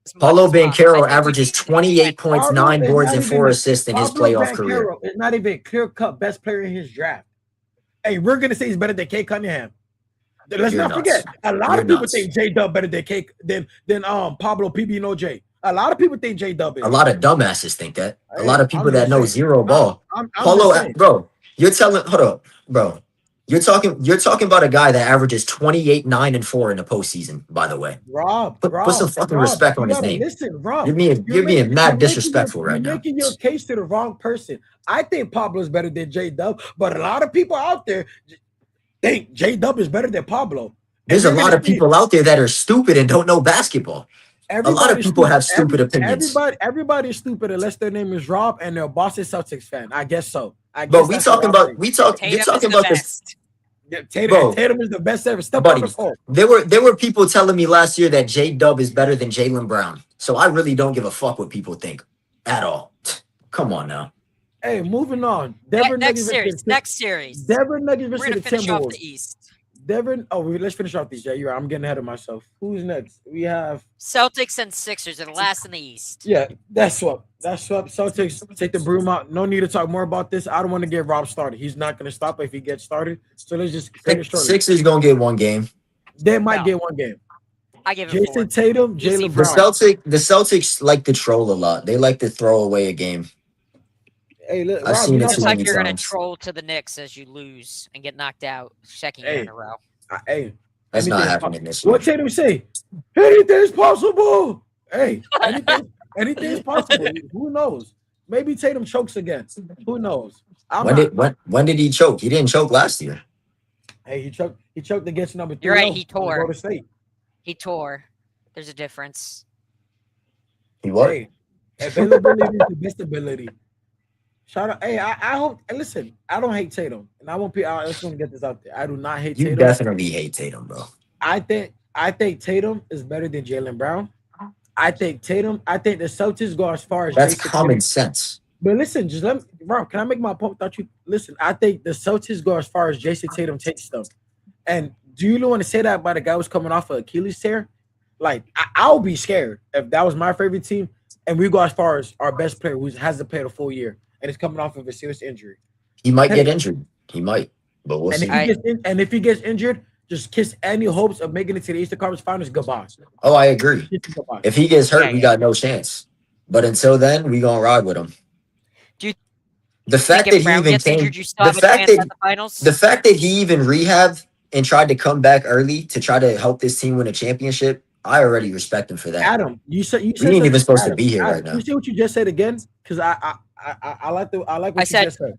as much Paulo as possible. I Banchero think we averages beat 28 points, Pablo 9 is boards, not and even 4 a- assists in his Pablo playoff career. Banchero is not even clear-cut best player in his draft. Hey, we're gonna say he's better than Kate Cunningham. Let's You're not nuts. forget, a lot You're of people nuts. think J Dub better than Kate than Pablo PB No J. A lot of people think J Dub is. A lot of dumbasses think that. A lot of people I'm that just know saying. zero ball. I'm Paulo, just saying. bro, you're telling, hold up, bro. You're talking about a guy that averages 28, 9, and 4 in the postseason, by the way. Rob, Put some fucking respect on you his gotta name. Listen, Rob. You're being you're mad making disrespectful right you're now. making your case to the wrong person. I think Pablo's better than J Dub, but a lot of people out there think J Dub is better than Pablo. There's a lot of people out there that are stupid and don't know basketball. A lot of people have stupid opinions. Everybody is stupid unless their name is Rob and they're a Boston Celtics fan. I guess so. But guess we that's talking what I'm about you're Tatum talking is the about this. best. saying. Bro. Tatum is the best ever. Step Buddy, on the court. There were people telling me last year that J Dub is better than Jaylen Brown. So I really don't give a fuck what people think at all. Come on now. Hey, moving on. Denver Next Nuggets. series. Denver Nuggets We're versus gonna the finish off Timberwolves. the East. Denver. Oh, let's finish off these. Yeah, you're right. I'm getting ahead of myself. Who's next? We have. Celtics and Sixers are the last in the East. Yeah, that's what. Celtics take the broom out. No need to talk more about this. I don't want to get Rob started. He's not going to stop if he gets started. So let's just finish shortly. Sixers gonna get one game. They might No. get one game. I give it Jason 4. Tatum, Easy Jalen The Brown. Celtics like to troll a lot. They like to throw away a game. Hey, look, I've Rob, seen you it know Just too what? like many you're gonna times. troll to the Knicks as you lose and get knocked out second year in a row. Hey, That's not anything is happening this year. what Tatum say? Anything's possible. Hey, anything's possible. Who knows? Maybe Tatum chokes again. Who knows? When did he choke? He didn't choke last year. Hey, he choked against number 3. You're right, he tore. Florida State. He tore. There's a difference. He what? Hey, availability is the best ability. Shout out. Hey, I hope. And listen, I don't hate Tatum, and I won't be. I just want to get this out there. I do not hate You Tatum. definitely hate Tatum, bro. I think Tatum is better than Jaylen Brown. I think the Celtics go as far as That's Jason common Tatum. sense. But listen, just let me, Rob, can I make my point without you? Listen, I think the Celtics go as far as Jason Tatum takes them. And do you want to say that about a guy who's coming off of Achilles tear? Like, I'll be scared if that was my favorite team and we go as far as our best player who hasn't played a full year and is coming off of a serious injury. He might get injured. He might, but we'll And see. if he gets injured, just kiss any hopes of making it to the Eastern Conference Finals goodbye. Oh, I agree. Goodbye. If he gets hurt, Yeah, we yeah. got no chance. But until then, we gonna ride with him. Do you The fact Think that if he Brown even gets came, injured, you still the have a fact chance that at the finals? the fact that he even rehabbed and tried to come back early to try to help this team win a championship, I already respect him for that. Adam, you said We ain't something- even supposed to Adam, be here Adam, right now. You see what you just said again? Because I like what I you said- just said.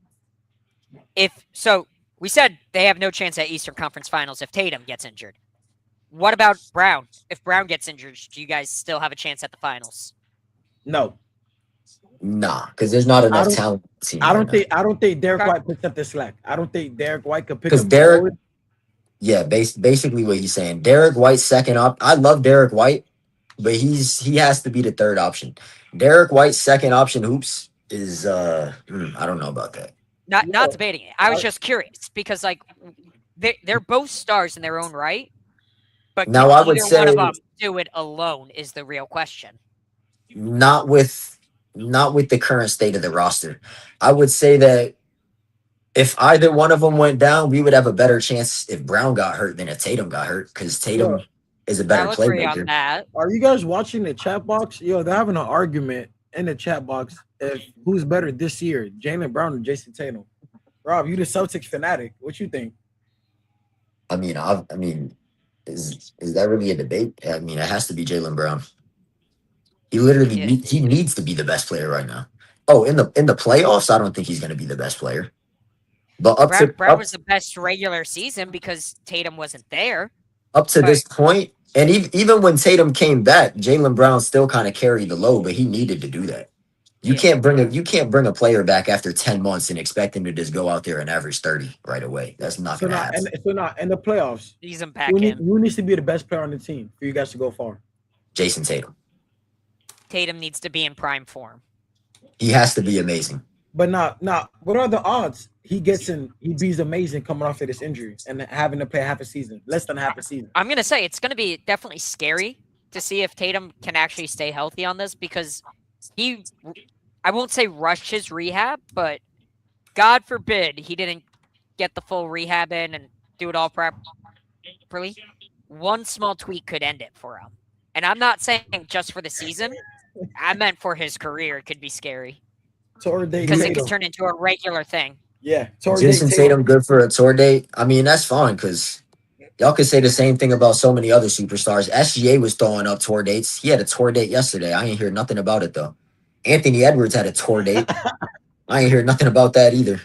if so, We said they have no chance at Eastern Conference Finals if Tatum gets injured. What about Brown? If Brown gets injured, do you guys still have a chance at the finals? No, Nah, because there's not I enough don't. talent on the team I right don't now. think. I don't think Derek Okay. White picks up the slack. I don't think Derek White could pick Because up the Derek, load. yeah, basically what he's saying. Derek White's second op. I love Derek White, but he has to be the third option. Derek White's second option hoops is I don't know about that. Not Yeah. debating it. I was I- just curious because like they're both stars in their own right, but Now, can I would either one of say- them do it alone is the real question. Not with the current state of the roster. I would say that if either one of them went down, we would have a better chance if Brown got hurt than if Tatum got hurt because Tatum is a better I'll agree playmaker. on that. Are you guys watching the chat box? Yo, they're having an argument in the chat box if who's better this year, Jaylen Brown or Jason Tatum. Rob, you the Celtics fanatic. What you think? I mean, is that really a debate? I mean, it has to be Jaylen Brown. He literally Yeah. he needs to be the best player right now. Oh, in the playoffs, I don't think he's going to be the best player. But Brown was the best regular season because Tatum wasn't there. up to this point, and even when Tatum came back, Jaylen Brown still kind of carried the load, but he needed to do that. You Yeah. can't bring a player back after 10 months and expect him to just go out there and average 30 right away. That's not So going to now, happen. in the playoffs, Ease him back who, in. who needs to be the best player on the team for you guys to go far? Jason Tatum. Tatum needs to be in prime form. He has to be amazing. But now, what are the odds he be's amazing coming off of this injury and having to play half a season, less than half a season? I'm gonna say it's gonna be definitely scary to see if Tatum can actually stay healthy on this because I won't say rushed his rehab, but God forbid he didn't get the full rehab in and do it all properly. One small tweak could end it for him. And I'm not saying just for the season. I meant for his career. It could be scary Tour date because it Tatum. could turn into a regular thing. Yeah, tour Jason date Tatum good for a tour date. I mean, that's fine because y'all could say the same thing about so many other superstars. SGA was throwing up tour dates. He had a tour date yesterday. I ain't hear nothing about it though. Anthony Edwards had a tour date. I ain't hear nothing about that either.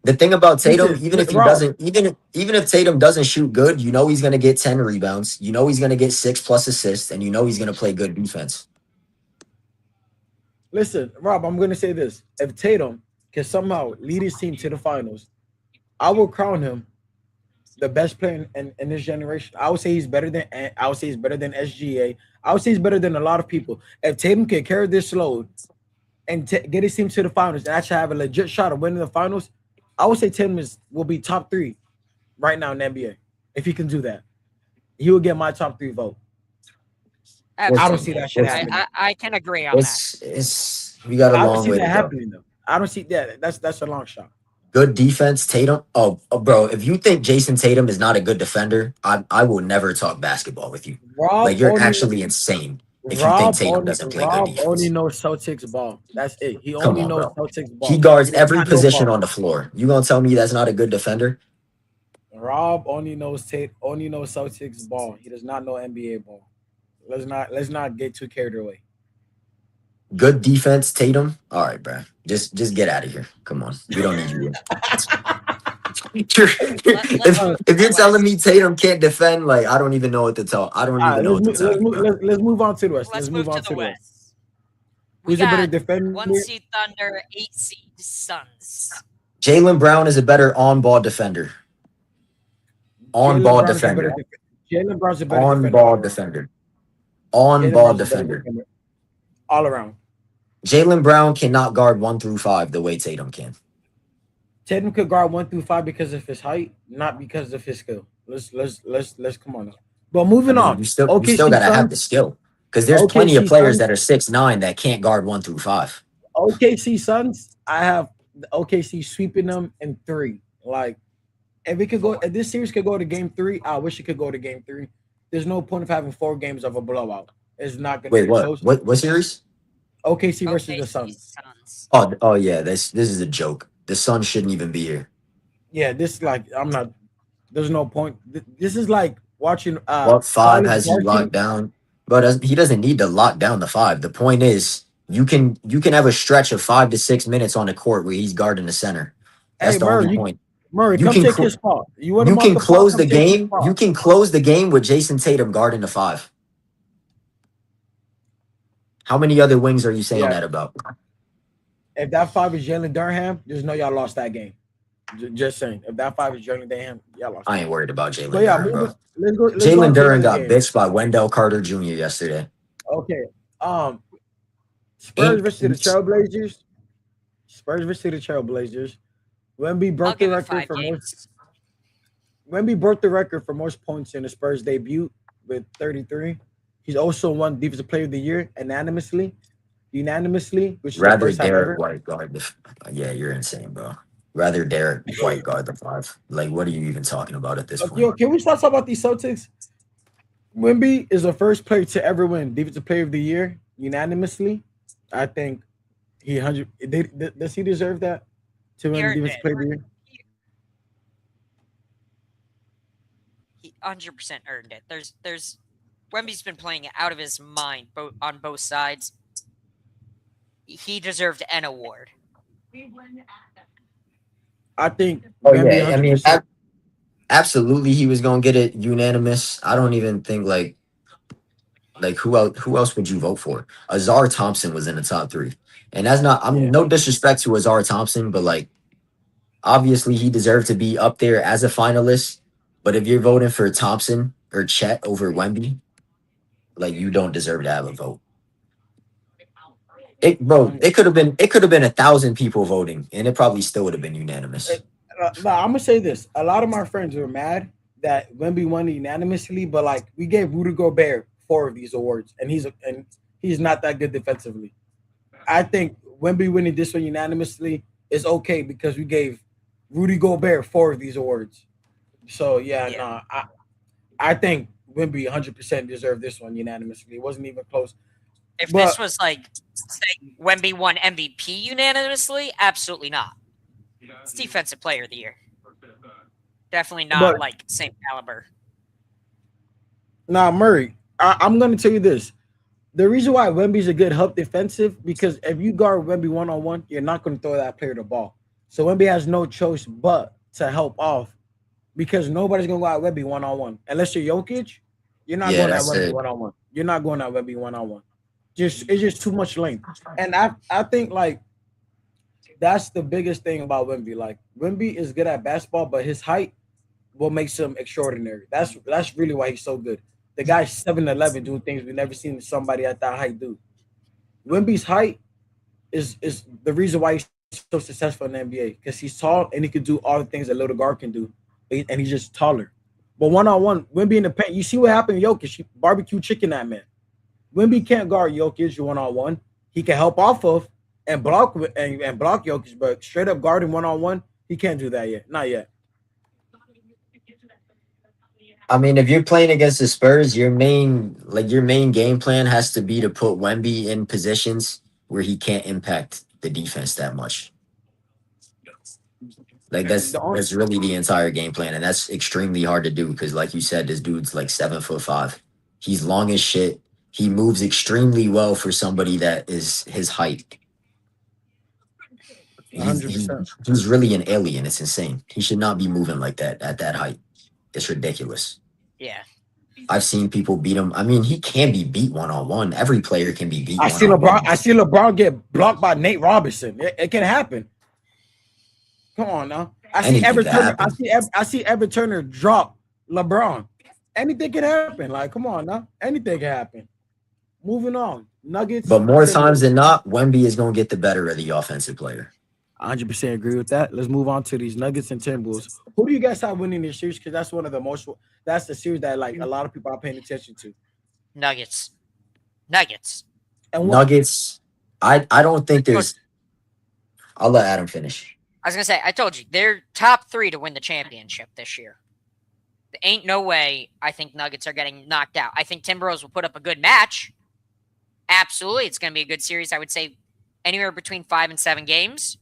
The thing about Tatum, Listen, even if he Rob. doesn't, even if Tatum doesn't shoot good, you know he's gonna get 10 rebounds. You know he's gonna get 6+ assists, and you know he's gonna play good defense. Listen, Rob, I'm going to say this. If Tatum can somehow lead his team to the finals, I will crown him the best player in this generation. I would say he's better than SGA. I would say he's better than a lot of people. If Tatum can carry this load and get his team to the finals and actually have a legit shot of winning the finals, I would say Tatum will be top 3 right now in the NBA. If he can do that, he will get my top 3 vote. I don't see that shit happening. I can agree on that. It's we got a I don't long see way that to go. happening though. I don't see that. That's a long shot. Good defense, Tatum. Oh, bro, if you think Jason Tatum is not a good defender, I will never talk basketball with you. Rob Like you're only- actually insane if you Rob think Tatum only- doesn't play Rob good defense. only knows Celtics ball. That's it. He Come only on, knows bro. Celtics ball. He guards He does every not know position ball. on the floor. You gonna tell me that's not a good defender? Rob only knows Celtics ball. He does not know NBA ball. Let's not get too carried away. Good defense, Tatum. All right, bro. Just get out of here. Come on, we don't need you. Here. if you're telling me Tatum can't defend, like I don't even know what to tell. I don't All even right, know what to tell you, bro. let's move on to the West. Let's Let's move on to to the the West. West. We Who's a better got defender? 1 seed Thunder, 8 seed Suns. Jaylen Brown is a better on-ball defender. On-ball defender. Jaylen Brown's a better On-ball defender. defender. On-ball Jaylen Brown's a better defender. all around. Jaylen Brown cannot guard 1 through 5 the way Tatum can. Tatum could guard 1 through 5 because of his height, not because of his skill. Let's come on now. But moving on. You still OKC gotta have Suns- the skill because there's plenty of OKC players Suns- that are 6'9" that can't guard 1 through 5. OKC Suns, I have the OKC sweeping them in 3. Like, if this series could go to game 3, I wish it could go to game 3. There's no point of having 4 games of a blowout. It's not gonna Wait, be what? close. What series? OKC versus OKC the Suns. Suns. Oh yeah, this is a joke. The Suns shouldn't even be here. Yeah, this like there's no point. This is like watching What 5 college has he varsity. locked down? But he doesn't need to lock down the 5. The point is you can have a stretch of 5 to 6 minutes on the court where he's guarding the center. That's Hey, the bro, only point. Murray, You come can take cl- his spot. You want you him off can the spot? close Come the take his game. spot. You can close the game with Jason Tatum guarding the 5. How many other wings are you saying Yeah. that about? If that 5 is Jalen Durham, just know y'all lost that game. Just saying. If that 5 is Jalen Durham, y'all lost. I ain't worried about But Jalen yeah, Duren, bro. let's go. Let's go Jalen on to Duren another got game. bitched by Wendell Carter Jr. yesterday. Okay. Spurs versus the Trailblazers. Spurs versus the Trailblazers. Wemby I'll broke the give it record 5 for most. games. Wemby broke the record for most points in the Spurs debut with 33. He's also won Defensive Player of the Year unanimously, which is the Rather first time Derek ever. White guard the. Yeah, you're insane, bro. Rather Derek White guard the 5. Like, what are you even talking about at this Yo, point? can we stop talking about these Celtics? Wemby is the first player to ever win Defensive Player of the Year unanimously. I think he 100. Does he deserve that to He win earned Defensive it. Player of the Year? He 100% earned it. There's Wemby's been playing out of his mind on both sides. He deserved an award. I think. Oh Wemby yeah, I mean, 100%. absolutely, he was gonna get it unanimous. I don't even think like who else? Who else would you vote for? Azar Thompson was in the top 3, and that's not. I'm Yeah. no disrespect to Azar Thompson, but like obviously he deserved to be up there as a finalist. But if you're voting for Thompson or Chet over Wemby, like you don't deserve to have a vote. It could have been 1,000 people voting, and it probably still would have been unanimous. No, I'm gonna say this. A lot of my friends were mad that Wemby won unanimously, but like we gave Rudy Gobert 4 of these awards, and he's not that good defensively. I think Wemby winning this one unanimously is okay because we gave Rudy Gobert 4 of these awards. So no, I think Wemby 100% deserved this one unanimously. It wasn't even close. If this was like, say, Wemby won MVP unanimously, absolutely not. It's Defensive Player of the Year. Definitely not like same caliber. Nah, Murray, I'm going to tell you this. The reason why Wemby's a good help defensive, because if you guard Wemby one-on-one, you're not going to throw that player the ball. So Wemby has no choice but to help off because nobody's going to go at Wemby one-on-one. Unless you're Jokic, you're not going at Wemby one-on-one. You're not going at Wemby one-on-one. It's just too much length. And I think, like, that's the biggest thing about Wemby. Like, Wemby is good at basketball, but his height what makes him extraordinary. That's really why he's so good. The guy's 7'11", doing things we've never seen somebody at that height do. Wemby's height is the reason why he's so successful in the NBA because he's tall and he can do all the things that little guard can do, and he's just taller. But one-on-one, Wemby in the paint, you see what happened to Jokic. He barbecue chicken that man. Wemby can't guard Jokic one-on-one. He can help off of and block and block Jokic, but straight up guarding one-on-one, he can't do that yet. Not yet. I mean, if you're playing against the Spurs, your main game plan has to be to put Wemby in positions where he can't impact the defense that much. Like that's really the entire game plan, and that's extremely hard to do because, like you said, this dude's like 7'5". He's long as shit. He moves extremely well for somebody that is his height. He's really an alien. It's insane. He should not be moving like that at that height. It's ridiculous. Yeah. I've seen people beat him. I mean, he can be beat one-on-one. Every player can be beat I see LeBron get blocked by Nate Robinson. It can happen. Come on now. I see Evan Turner drop LeBron. Anything can happen. Like, come on now. Anything can happen. Moving on. Nuggets. But more times than not, Wemby is going to get the better of the offensive player. 100% agree with that. Let's move on to these Nuggets and Timberwolves. Who do you guys have winning this series? Because that's one of the most. That's the series that like a lot of people are paying attention to. Nuggets. And Nuggets. I don't think there's. I'll let Adam finish. I was gonna say, I told you they're top 3 to win the championship this year. There ain't no way I think Nuggets are getting knocked out. I think Timberwolves will put up a good match. Absolutely, it's gonna be a good series. I would say anywhere between 5 and 7 games.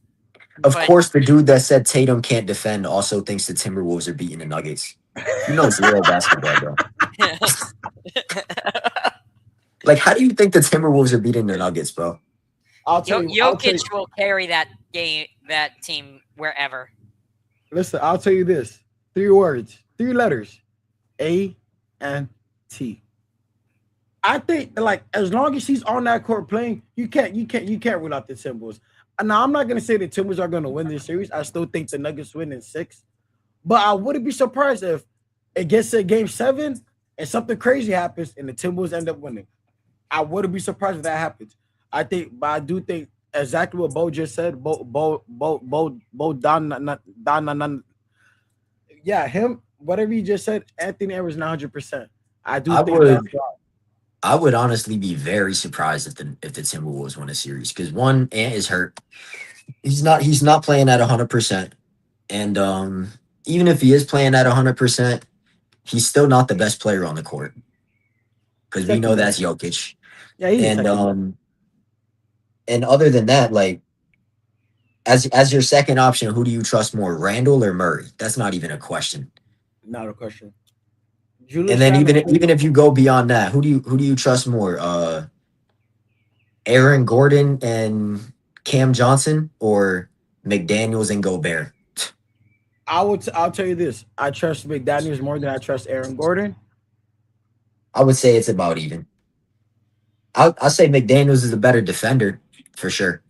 Of course, the dude that said Tatum can't defend also thinks the Timberwolves are beating the Nuggets. You know it's real basketball, bro. Like, how do you think the Timberwolves are beating the Nuggets, bro? Jokic will carry that team wherever. Listen, I'll tell you this: 3 words, 3 letters, ANT. I think like as long as he's on that court playing, you can't rule out the Timberwolves. Now I'm not gonna say the Timberwolves are gonna win this series. I still think the Nuggets win in 6, but I wouldn't be surprised if it gets to game 7 and something crazy happens and the Timberwolves end up winning. I wouldn't be surprised if that happens. But I do think exactly what Bo just said. Don, yeah, him. Whatever he just said, Anthony Edwards 900%. I do I think that's would I would honestly be very surprised if the Timberwolves win a series because one, Ant is hurt. He's not playing at 100%. And even if he is playing at 100%, he's still not the best player on the court because we know second that's best. Jokic. Yeah, he's a And second best. and other than that, like as your second option, who do you trust more, Randall or Murray? That's not even a question. Not a question. And Julius then Randle. even if you go beyond that, who do you trust more? Aaron Gordon and Cam Johnson or McDaniels and Gobert? I'll tell you this. I trust McDaniels more than I trust Aaron Gordon. I would say it's about even. I'll say McDaniels is a better defender for sure.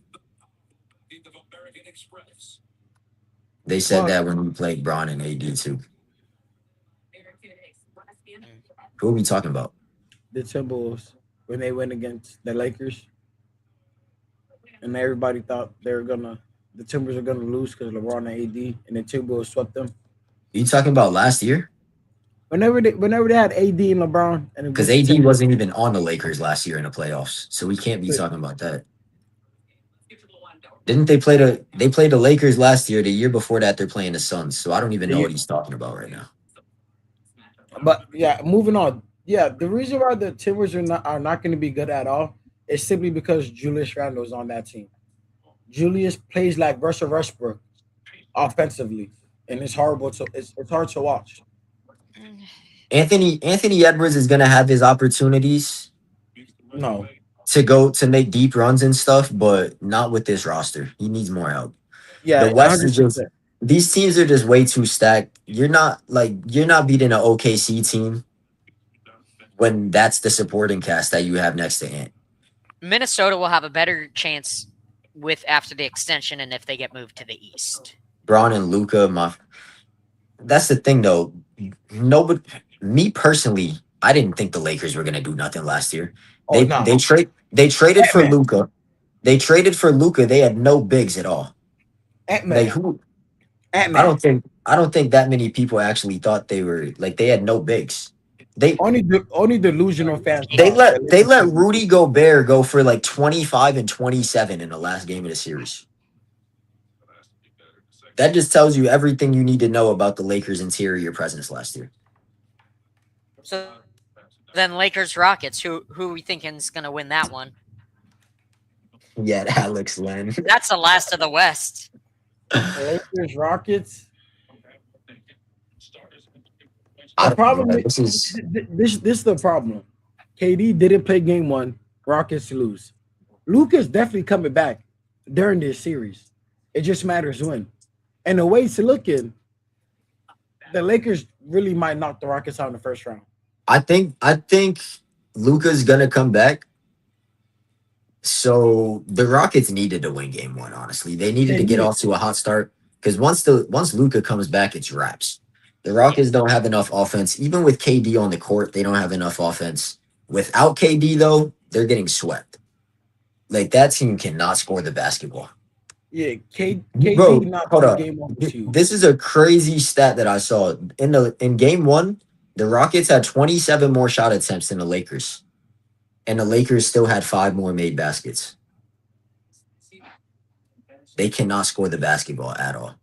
They said But that when we played Braun and AD too. Who are we talking about? the Timberwolves when they went against the Lakers, and everybody thought the Timbers were gonna lose because LeBron and AD, and the Timberwolves swept them. Are you talking about last year? Whenever they had AD and LeBron and Because against the AD Timberwolves, wasn't even on the Lakers last year in the playoffs, so we can't be talking about that. Didn't they played the Lakers last year? The year before that, they're playing the Suns. So I don't even the know year, what he's talking about right now. but yeah, moving on. Yeah, the reason why the Timbers are not going to be good at all is simply because Julius Randle is on that team. Julius plays like Russell Westbrook offensively, and it's hard to watch. Anthony Edwards is gonna have his opportunities No, to go to make deep runs and stuff, but not with this roster. He needs more help. The yeah, West is just 100%. these teams are just way too stacked. You're not beating an OKC team when that's the supporting cast that you have next to Ant. Minnesota will have a better chance with after the extension and if they get moved to the East. Braun and Luca, that's the thing though. Nobody, me personally, I didn't think the Lakers were gonna do nothing last year. Oh They no, traded Ant for Man, Luca. They traded for Luca. They had no bigs at all. Ant Like Man, who? Ant I Man. don't think I don't think that many people actually thought they had no bigs. They Only delusional fans they thought that let they Lakers let could be good. Rudy Gobert go for like 25 and 27 in the last game of the series. That just tells you everything you need to know about the Lakers' interior presence last year. So then Lakers Rockets, who are we thinking is going to win that one? Yeah, Alex Len. That's the last of the West. Lakers, Rockets. The problem Yeah, is this is this is the problem. KD didn't play game 1. Rockets lose. Luka's definitely coming back during this series. It just matters when. And the way to look in, the Lakers really might knock the Rockets out in the first round. I think Luca's gonna come back. So the Rockets needed to win game one, honestly. They needed They to get need it. off to a hot start because once Luca comes back, it's wraps. The Yeah. Rockets don't have enough offense. Even with KD on the court, they don't have enough offense. Without KD, though, they're getting swept. Like that team cannot score the basketball. Yeah, KD Bro, not hold playing up. game 1 was huge. This is a crazy stat that I saw. In game one, the Rockets had 27 more shot attempts than the Lakers. And the Lakers still had 5 more made baskets. They cannot score the basketball at all.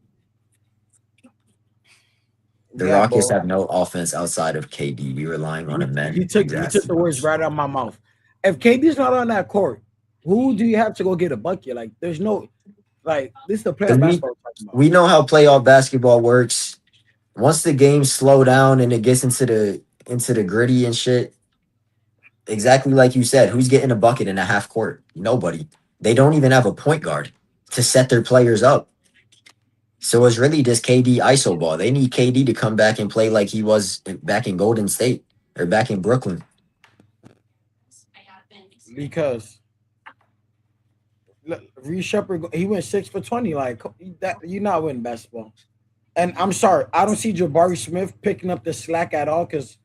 The Yeah, Rockets bro. have no offense outside of KD. We relying on a You man. took the words right out of my mouth. If KD's not on that court, who do you have to go get a bucket? Like, there's no like this is the playoff Because basketball we're talking about. we know how playoff basketball works. Once the games slow down and it gets into the gritty and shit, exactly like you said, who's getting a bucket in a half court? Nobody. They don't even have a point guard to set their players up. So it's really just KD ISO ball. They need KD to come back and play like he was back in Golden State or back in Brooklyn. because Reed Shepard, he went 6 for 20. Like that, you're not winning basketball. And I'm sorry, I don't see Jabari Smith picking up the slack at all because,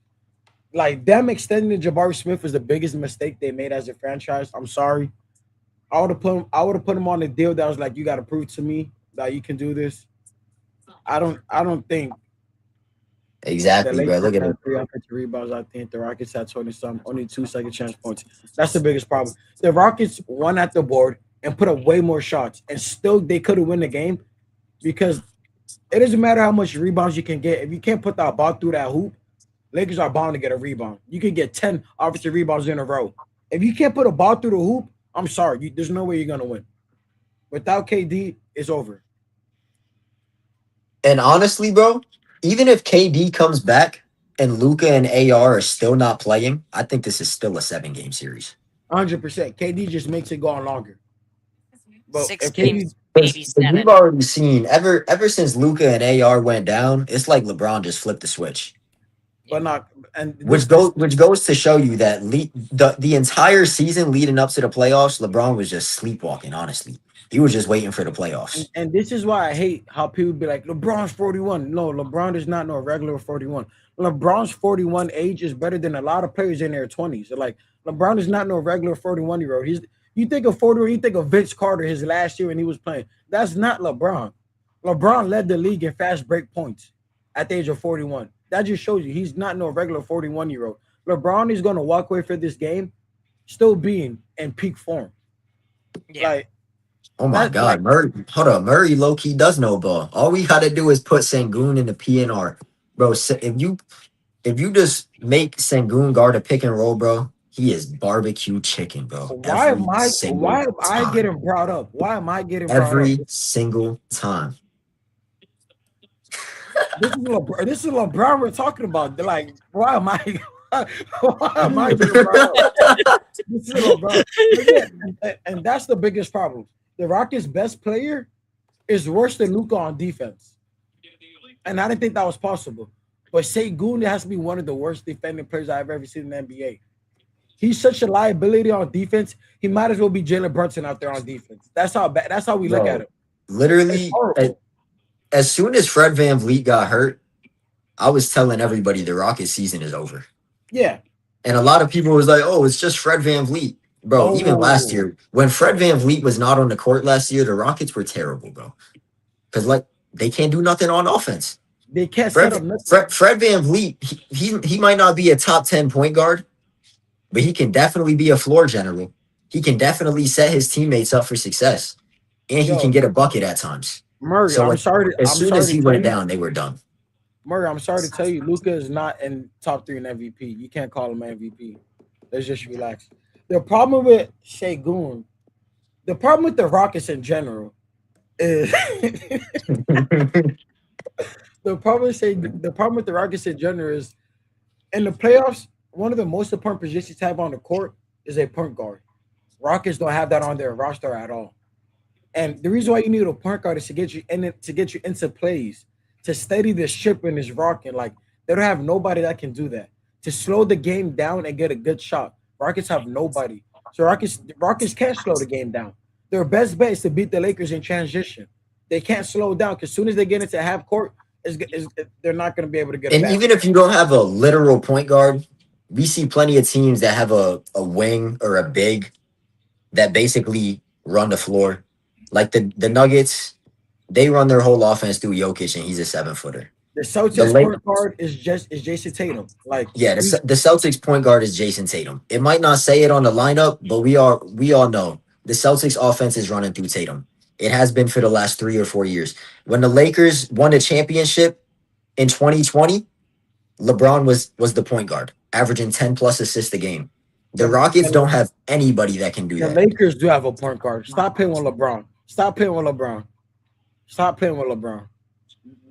like, them extending Jabari Smith was the biggest mistake they made as a franchise. I'm sorry. I would have put him on a deal that was like, you got to prove to me that you can do this. I don't think the Exactly, bro. Lakers Look at had him. 3 offensive rebounds. I think the Rockets had 20 some, only 2 second chance points. That's the biggest problem. The Rockets won at the board and put up way more shots, and still they could have won the game because it doesn't matter how much rebounds you can get. If you can't put that ball through that hoop, Lakers are bound to get a rebound. You can get 10 offensive rebounds in a row. If you can't put a ball through the hoop, I'm sorry. There's no way you're going to win. Without KD, it's over. And honestly, bro, even if KD comes back and Luca and AR are still not playing, I think this is still a 7-game series. 100%. KD just makes it go on longer. But 6 if KD, games, maybe Because 7. we've already seen ever since Luca and AR went down, it's like LeBron just flipped the switch. but not and Which goes to show you that the entire season leading up to the playoffs, LeBron was just sleepwalking. Honestly, he was just waiting for the playoffs. and this is why I hate how people be like, LeBron's 41. No, LeBron is not no regular 41. LeBron's 41 age is better than a lot of players in their 20s. So like LeBron is not no regular 41-year-old. You think of 40, you think of Vince Carter his last year when he was playing. That's not LeBron. LeBron led the league in fast break points at the age of 41. That just shows you he's not no regular 41-year-old. LeBron is going to walk away for this game still being in peak form. Yeah. Like, Oh my That's God, like- Murray! Hold up, Murray low key does know ball. All we gotta do is put Sengun in the PNR, bro. If you just make Sengun guard a pick and roll, bro, he is barbecue chicken, bro. why am I time. getting brought up? Why am I getting brought Every up? single time? This is LeBron we're talking about. They're like, why am I getting brought up? This is LeBron. And that's the biggest problem. The Rockets' best player is worse than Luka on defense. And I didn't think that was possible. But Sengun has to be one of the worst defending players I've ever seen in the NBA. He's such a liability on defense. He might as well be Jalen Brunson out there on defense. That's how bad. That's how we look Bro, at him. Literally, It's horrible. as soon as Fred VanVleet got hurt, I was telling everybody the Rockets season is over. Yeah. And a lot of people was like, "Oh, it's just Fred VanVleet." Bro, even last Oh. year, when Fred VanVleet was not on the court last year, the Rockets were terrible, bro. Because, like, they can't do nothing on offense. They can't set up nothing. Fred VanVleet, he might not be a top 10 point guard, but he can definitely be a floor general. He can definitely set his teammates up for success. And he Yo. can get a bucket at times. Murray, So, I'm like, sorry. As I'm soon sorry as to he tell went you, down, they were done. Murray, I'm sorry to tell you, Luka is not in top 3 in MVP. You can't call him MVP. Let's just relax. The problem with Sengun, the problem with the Rockets in general is the problem with the Rockets in general is in the playoffs, one of the most important positions to have on the court is a point guard. Rockets don't have that on their roster at all. And the reason why you need a point guard is to get you into plays, to steady the ship when it's rocking. Like they don't have nobody that can do that. To slow the game down and get a good shot. Rockets have nobody. So Rockets can't slow the game down. Their best bet is to beat the Lakers in transition. They can't slow down because as soon as they get into half court, they're not going to be able to get it And back. even if you don't have a literal point guard, we see plenty of teams that have a wing or a big that basically run the floor. Like the Nuggets, they run their whole offense through Jokic, and he's a 7-footer. The Celtics point guard is Jason Tatum. Like Yeah, the Celtics point guard is Jason Tatum. It might not say it on the lineup, but we all know the Celtics offense is running through Tatum. It has been for the last 3 or 4 years. When the Lakers won a championship in 2020, LeBron was the point guard, averaging 10 plus assists a game. The Rockets don't have anybody that can do the that. Lakers do have a point guard. Stop playing with LeBron. Stop playing with LeBron. Stop playing with LeBron.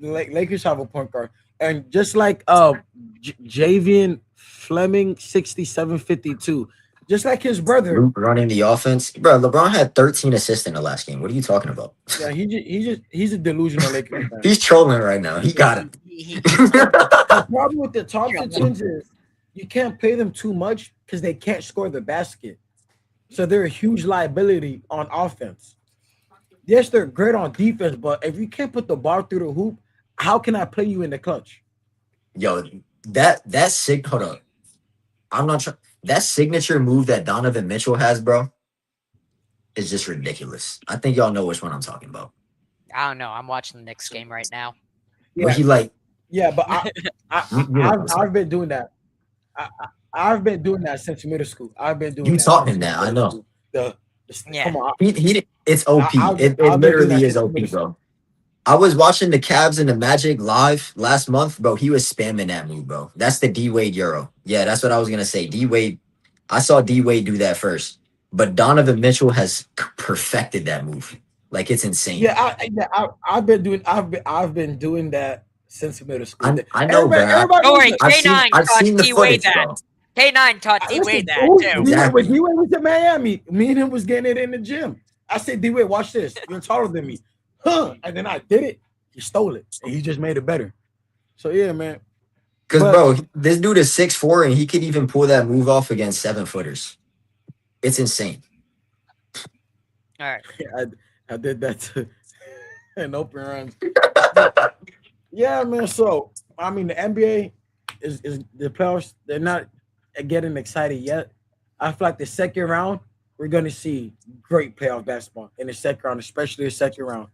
The Lakers have a point guard. And just like Javian Fleming 6752, just like his brother. Luke running the offense. Bro, LeBron had 13 assists in the last game. What are you talking about? Yeah, he's a delusional Lakers fan. He's trolling right now. He got it. The problem with the Thompson twins is you can't play them too much because they can't score the basket. So they're a huge liability on offense. Yes, they're great on defense, but if you can't put the ball through the hoop, how can I play you in the clutch? Yo, hold up. I'm not trying. That signature move that Donovan Mitchell has, bro, is just ridiculous. I think y'all know which one I'm talking about. I don't know. I'm watching the Knicks game right now. Where Yeah, he like, yeah, but yeah, I've been doing that. I've been doing that since middle school. I've been doing you that taught since him that. I middle know. school. Yeah. Come on, It's OP. I've It been doing literally that is since OP, middle bro. school. I was watching the Cavs and the Magic live last month, bro. He was spamming that move, bro. That's the D Wade Euro. Yeah, that's what I was gonna say. D Wade. I saw D Wade do that first, but Donovan Mitchell has perfected that move. Like it's insane. Yeah, I've been doing that since middle school. I know, bro. Everybody Don't knows worry, that. K9 I've taught seen the D-Wade footage, that. bro. K9 taught Listen, D-Wade that, who- too. Exactly. when D-Wade was in Miami, me and him was getting it in the gym. I said, D-Wade, watch this. You're taller than me. Huh? And then I did it. He stole it. And he just made it better. So, yeah, man. Because, But- bro, this dude is 6'4", and he could even pull that move off against 7-footers. It's insane. All right. I did that to an open runs. Yeah, man. So, I mean, the NBA is the playoffs. They're not getting excited yet. I feel like the second round, we're going to see great playoff basketball in the second round, especially the second round,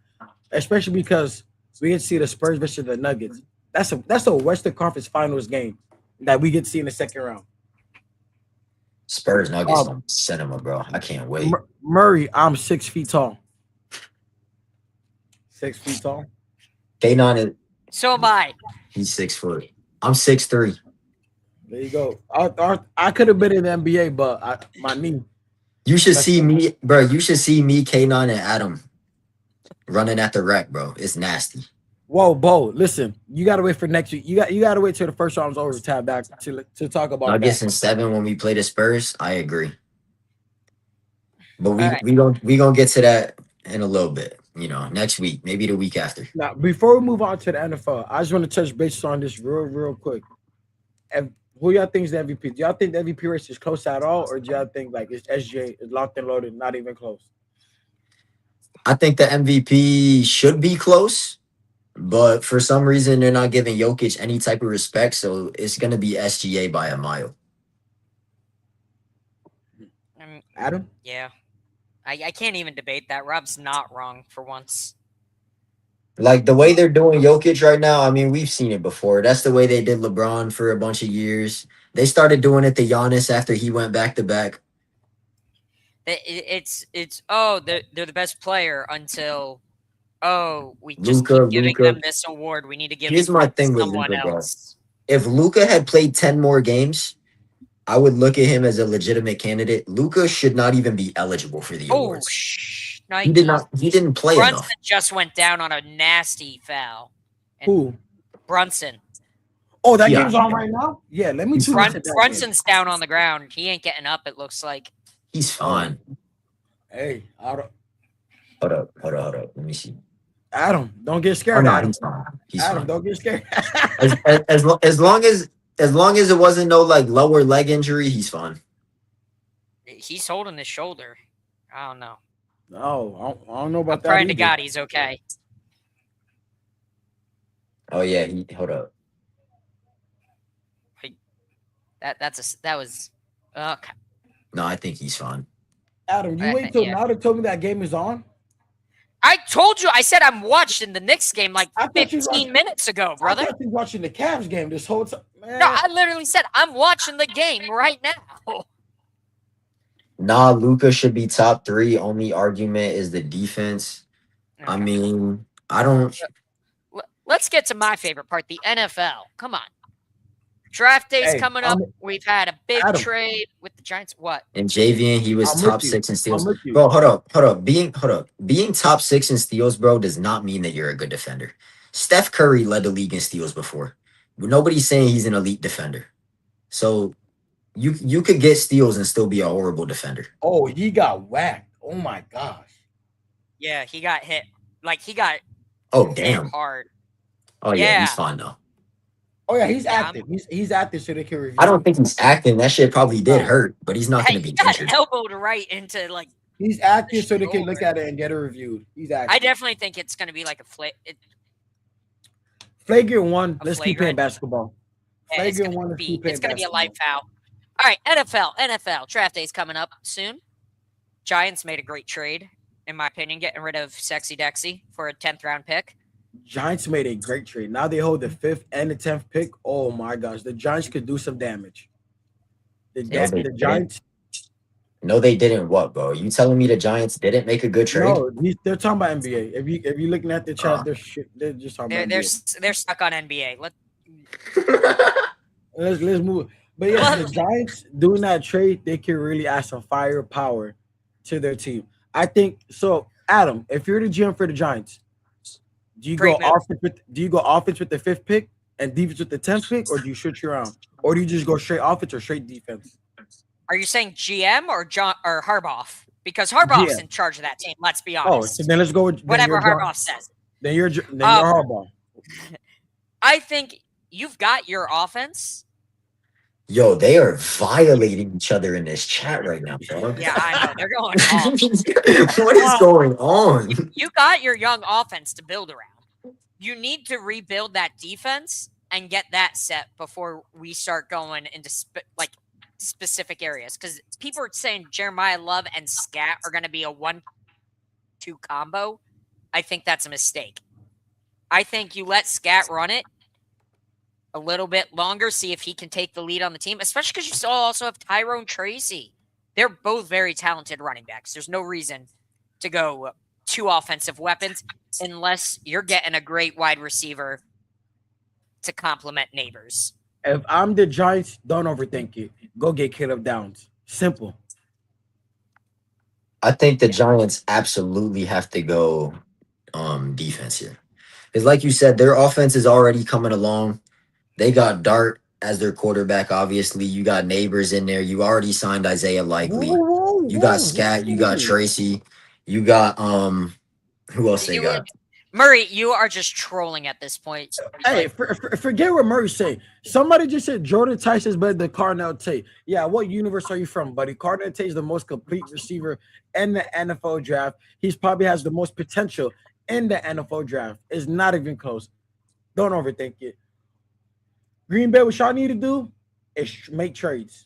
especially because we get to see the Spurs versus the Nuggets. That's a Western Conference Finals game that we get to see in the second round. Spurs Nuggets on cinema, bro. I can't wait. Murray, I'm 6 feet tall. 6 feet tall. K9 is So am I. he's 6 foot. I'm 6'3". There you go. I could have been in the NBA, but my knee. You should see me, bro. You should see me, K9, and Adam running at the rec, bro. It's nasty. Whoa, Bo, listen, you gotta wait for next week. You gotta wait till the first round's over to tap back to talk about Nuggets that. in 7 when we play the Spurs. I agree. But All right. we gonna get to that in a little bit. You know, next week, maybe the week after. Now, before we move on to the NFL, I just want to touch base on this real quick. Who y'all think is the MVP? Do y'all think the MVP race is close at all, or do y'all think like it's SJ is locked and loaded, not even close? I think the MVP should be close, but for some reason they're not giving Jokic any type of respect, so it's gonna be SGA by a mile. Adam? Yeah. I can't even debate that. Rob's not wrong for once. Like the way they're doing Jokic right now, I mean, we've seen it before. That's the way they did LeBron for a bunch of years. They started doing it to Giannis after he went back to back. It's they're the best player until we just Luka, keep giving Luka. them this award. We need to give Here's it my to thing with someone Luka, bro. else. If Luka had played 10 more games, I would look at him as a legitimate candidate. Luka should not even be eligible for the Oh, awards. no, He didn't play Brunson enough. just went down on a nasty foul. And Who? Brunson. Oh, that Yeah. game's on right now? Yeah, let me tune into that game. Brunson's down on the ground. He ain't getting up, it looks like. He's fine. Hey, Hold up. Let me see. Adam, don't get Oh, scared. no, Adam, he's fine. He's Adam, fine. don't get scared. As long as it wasn't no like lower leg injury, he's fine. He's holding his shoulder. I don't know. No, I don't know I'm about that. praying to either. God he's okay. Oh yeah, hold up. That was okay. No, I think he's fine. Adam, you wait till Yeah. now to tell me that game is on. I told you. I said I'm watching the Knicks game like I thought you 15 watched- minutes ago, I brother. thought you was watching the Cavs game this whole time. Man, No, I literally said I'm watching the game right now. Nah, Luca should be top 3. Only argument is the defense. I Okay. mean, I don't. Let's get to my favorite part, the NFL. Come on. Draft day's Hey, coming up. We've had a big Adam. trade with the Giants. What? And Javian, he was I'm top with you. 6 in steals. I'm with you. Bro, hold up. Being top 6 in steals, bro, does not mean that you're a good defender. Steph Curry led the league in steals before. Nobody's saying he's an elite defender. So You could get steals and still be a horrible defender. Oh, he got whacked. Oh my gosh. Yeah, he got hit. Like he got Oh hit damn. hard. Oh yeah, Yeah. he's fine though. Oh yeah, he's Yeah, active. He's active, so they can review. I don't think he's acting. That shit probably did No. hurt, but he's not going to he be got injured. elbowed right into like. He's active, so they can Shoulder. look at it and get it reviewed. He's active. I definitely think it's going to be like a Flagrant one. A Let's keep playing flagrant? basketball. Yeah, it's Flagrant gonna one. Let's keep playing be a basketball. light foul. All right, NFL draft day's coming up soon. Giants made a great trade, in my opinion, getting rid of Sexy Dexy for a 10th round pick. Giants made a great trade. Now they hold the 5th and the 10th pick. Oh my gosh, the Giants could do some damage. Yeah, they The did. Giants. No, they didn't. What, bro? You telling me the Giants didn't make a good trade? No, they're talking about NBA. If you're looking at the chat, they're just talking about They're NBA. they're stuck on NBA. Let's move. But yeah, the Giants doing that trade, they can really add some firepower to their team. I think so. Adam, if you're the GM for the Giants, do you go Great move. offense with the 5th pick and defense with the 10th pick, or do you switch around, or do you just go straight offense or straight defense? Are you saying GM or Harbaugh? Because Harbaugh's GM. in charge of that team. Let's be Oh, honest. so then let's go with Whatever then you're Harbaugh says. Then you're Harbaugh. I think you've got your offense. Yo, they are violating each other in this chat right now, bro. Yeah, I know. They're going off. What is going on? You got your young offense to build around. You need to rebuild that defense and get that set before we start going into specific areas. Because people are saying Jeremiah Love and Scat are going to be a 1-2 combo. I think that's a mistake. I think you let Scat run it a little bit longer, see if he can take the lead on the team, especially because you still also have Tyrone Tracy. They're both very talented running backs. There's no reason to go 2 offensive weapons unless you're getting a great wide receiver to complement Neighbors. If I'm the Giants, don't overthink it. Go get Caleb Downs. Simple. I think the Giants absolutely have to go defense here. Because like you said, their offense is already coming along. They got Dart as their quarterback, obviously. You got Neighbors in there. You already signed Isaiah Likely. You got Scat. You got Tracy. You got who else they got? Murray, you are just trolling at this point. Hey, forget what Murray said. Somebody just said Jordan Tyson is better than Carnell Tate. Yeah, what universe are you from, buddy? Carnell Tate is the most complete receiver in the NFL draft. He's probably has the most potential in the NFL draft. It's not even close. Don't overthink it. Green Bay, what y'all need to do is make trades.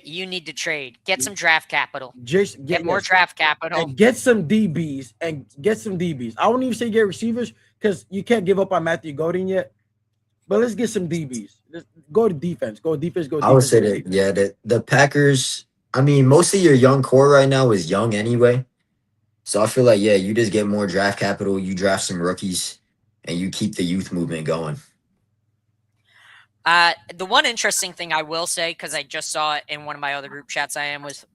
You need to trade. Get some draft capital. Just Get more draft capital. and get some DBs I won't even say get receivers because you can't give up on Matthew Golden yet. But let's get some DBs. Let's go to defense. Go defense. Go defense. I would say that, yeah, the Packers, I mean, most of your young core right now is young anyway. So I feel like, yeah, you just get more draft capital, you draft some rookies, and you keep the youth movement going. The one interesting thing I will say, because I just saw it in one of my other group chats I am with,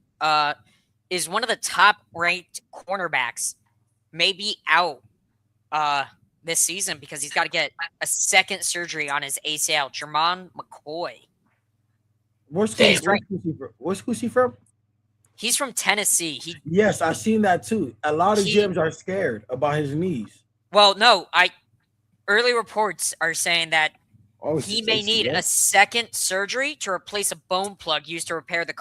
is one of the top-ranked cornerbacks may be out this season because he's got to get a second surgery on his ACL. Jermon McCoy. Where's he from? He's from Tennessee. Yes, I've seen that too. A lot of He- gyms are scared about his knees. Well, no, early reports are saying that Oh, he may need a second surgery to replace a bone plug used to repair the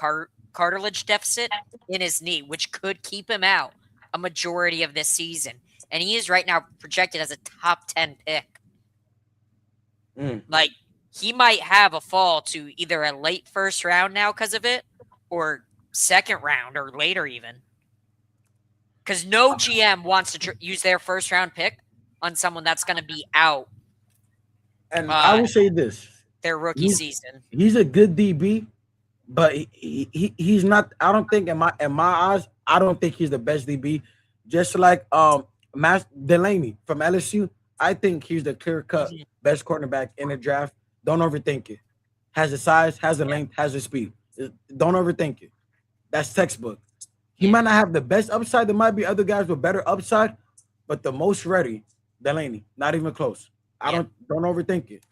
cartilage deficit in his knee, which could keep him out a majority of this season. And he is right now projected as a top 10 pick. Like, he might have a fall to either a late first round now because of it, or second round, or later even. Because no GM wants to use their first round pick on someone that's going to be out And I will say this: their rookie season. he's a good DB, but he's not. I don't think in my eyes, I don't think he's the best DB. Just like Matt Delaney from LSU, I think he's the clear cut best cornerback in the draft. Don't overthink it. Has the size, has the length, has the speed. Don't overthink it. That's textbook. He might not have the best upside. There might be other guys with better upside, but the most ready, Delaney, not even close. Don't overthink it.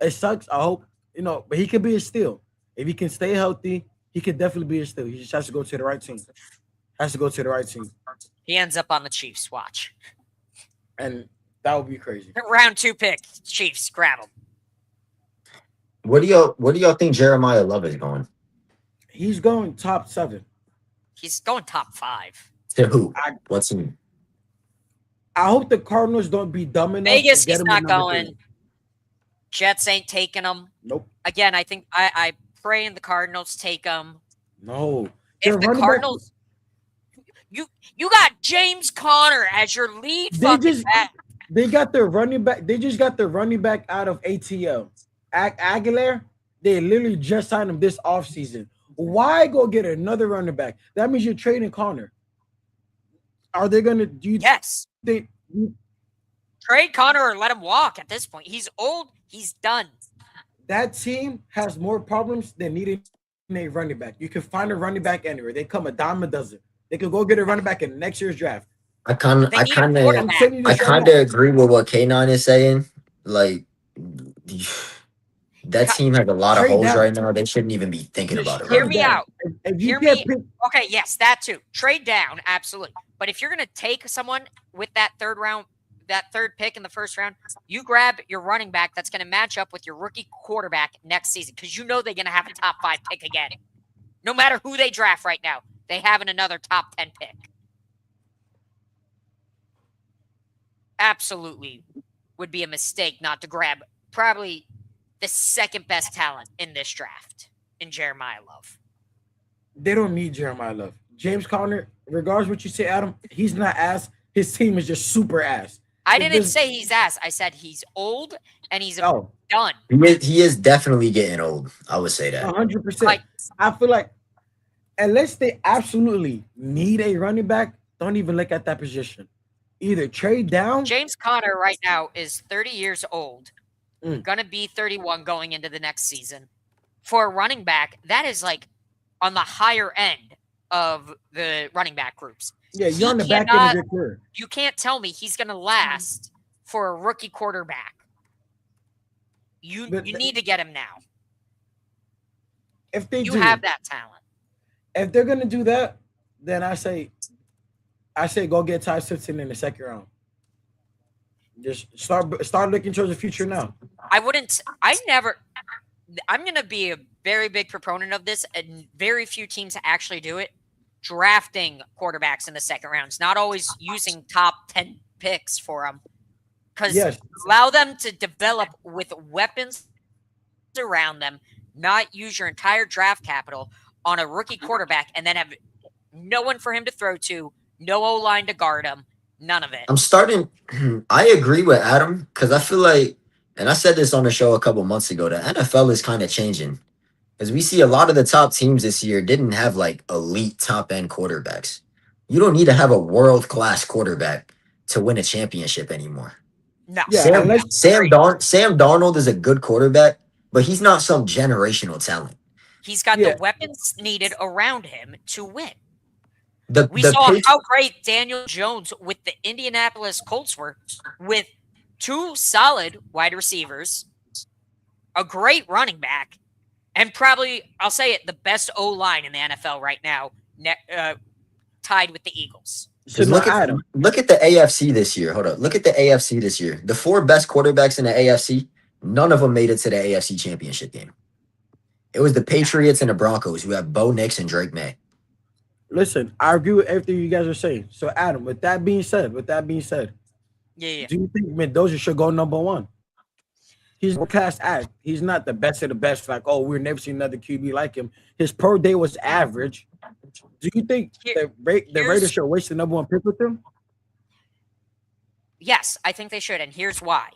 It sucks. I hope but he could be a steal. If he can stay healthy, he could definitely be a steal. He just has to go to the right team. Has to go to the right team, He ends up on the Chiefs. Watch. and that would be crazy. Round 2 pick. Chiefs, grab him. What do y'all think Jeremiah Love is going? He's going top 7. He's going top 5. To who? I- What's he? I hope the Cardinals don't be dumb enough. Vegas, to get he's him not at number going. 3. Jets ain't taking him. Nope. Again, I think I pray the Cardinals take him. No. If Their the running back- Cardinals, you got James Conner as your lead They fucking just- back. They got their running back. They just got their running back out of ATL. Aguilar, they literally just signed him this offseason. Why go get another running back? That means you're trading Connor. Are they gonna do you Yes. think Trade Conner or let him walk at this point. He's old. He's done. that team has more problems than needing a running back? You can find a running back anywhere. They come a dime a dozen. They could go get a running back in next year's draft. I kind They need a of quarterback. I'm telling you I this right kind now. of agree with what K9 is saying. Like, that team has a lot of Trade holes down. right now. They shouldn't even be thinking Just about it. Hear Right me now. out. If you Hear can't me- pick, Okay, yes, that too. Trade down, absolutely. But if you're gonna take someone with that third pick in the first round, you grab your running back that's gonna match up with your rookie quarterback next season because you know they're gonna have a top 5 pick again. No matter who they draft right now, they have another top 10 pick. Absolutely would be a mistake not to grab probably the second best talent in this draft in Jeremiah Love. they don't need Jeremiah Love. James Conner, regardless what you say, Adam, he's not ass. His team is just super ass. I It didn't just- say he's ass. I said he's old and he's Oh, done. He is definitely getting old. I would say that. 100%. Like, I feel like unless they absolutely need a running back, don't even look at that position. Either trade down. James Conner right now is 30 years old, Mm. gonna be 31 going into the next season. For a running back, that is like on the higher end of the running back groups. Yeah, he you're on the back end cannot- of your career. You can't tell me he's gonna last for a rookie quarterback. You But- need to get him now. If they You do, have that talent. if they're gonna do that, then I say go get Ty Simpson in the second round. Just start looking towards the future now. I'm going to be a very big proponent of this, and very few teams actually do it. Drafting quarterbacks in the second rounds, not always using top 10 picks for them. Because Yes, allow them to develop with weapons around them, not use your entire draft capital on a rookie quarterback, and then have no one for him to throw to, no O-line to guard him, none of it. I'm starting. I agree with Adam because I feel like, and I said this on the show a couple months ago, the NFL is kind of changing because we see a lot of the top teams this year didn't have like elite top end quarterbacks. You don't need to have a world class quarterback to win a championship anymore. No. Yeah, Sam, unless- Sam Darnold is a good quarterback, but he's not some generational talent. He's got Yeah. the weapons needed around him to win. The We the saw Patri- how great Daniel Jones with the Indianapolis Colts were with 2 solid wide receivers, a great running back, and probably, I'll say it, the best O-line in the NFL right now, tied with the Eagles. so no, look Adam. at the AFC this year. Hold up. Look at the AFC this year. The 4 best quarterbacks in the AFC, none of them made it to the AFC championship game. It was the Patriots and the Broncos who have Bo Nix and Drake May. Listen, I agree with everything you guys are saying. So, Adam, with that being said, Yeah. do you think Mendoza should go number 1? He's a class act. He's not the best of the best. Like, oh, we've never seen another QB like him. His per day was average. Do you think the Raiders should waste the number 1 pick with him? Yes, I think they should, and here's why.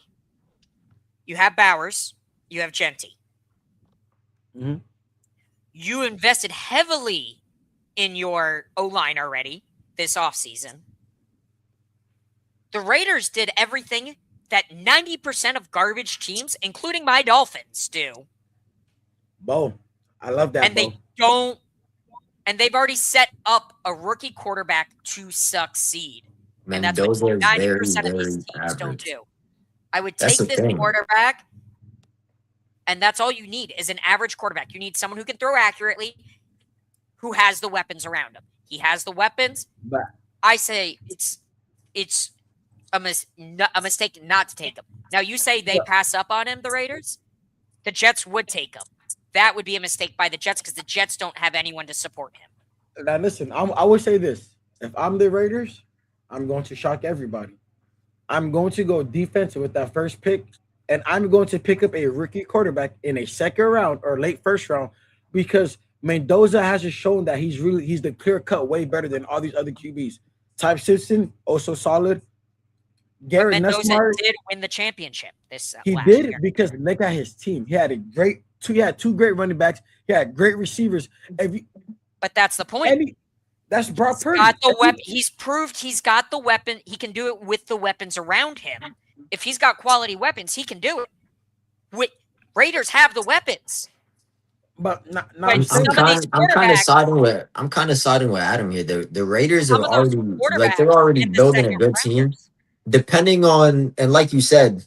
You have Bowers, you have Genty. Mhm. You invested heavily in your O-line already this offseason. The Raiders did everything that 90% of garbage teams, including my Dolphins, do. Bo, I love that. And they don't, and they've already set up a rookie quarterback to succeed. And that's what Mendoza is very, 90% of these very teams don't average. do. I would That's take the this thing. quarterback And that's all you need is an average quarterback. You need someone who can throw accurately, who has the weapons around him. He has the weapons. But I say it's a mistake not to take him. Now, you say they pass up on him, the Raiders? The Jets would take him. That would be a mistake by the Jets because the Jets don't have anyone to support him. now listen, I would say this: if I'm the Raiders, I'm going to shock everybody. I'm going to go defensive with that first pick, and I'm going to pick up a rookie quarterback in a second round or late first round because Mendoza hasn't shown that he's the clear cut way better than all these other QBs. Type Simpson also solid. Garrett Mendoza Nussmeier, did win the championship this he last did year. because look at his team. He had two great running backs. He had great receivers. But that's the point. That's Brock Purdy. Got the weapon. He's proved he's got the weapon. He can do it with the weapons around him. If he's got quality weapons, he can do it. Raiders have the weapons. But I'm kind of siding with Adam here. The Raiders are already building a good team. Depending on, and like you said,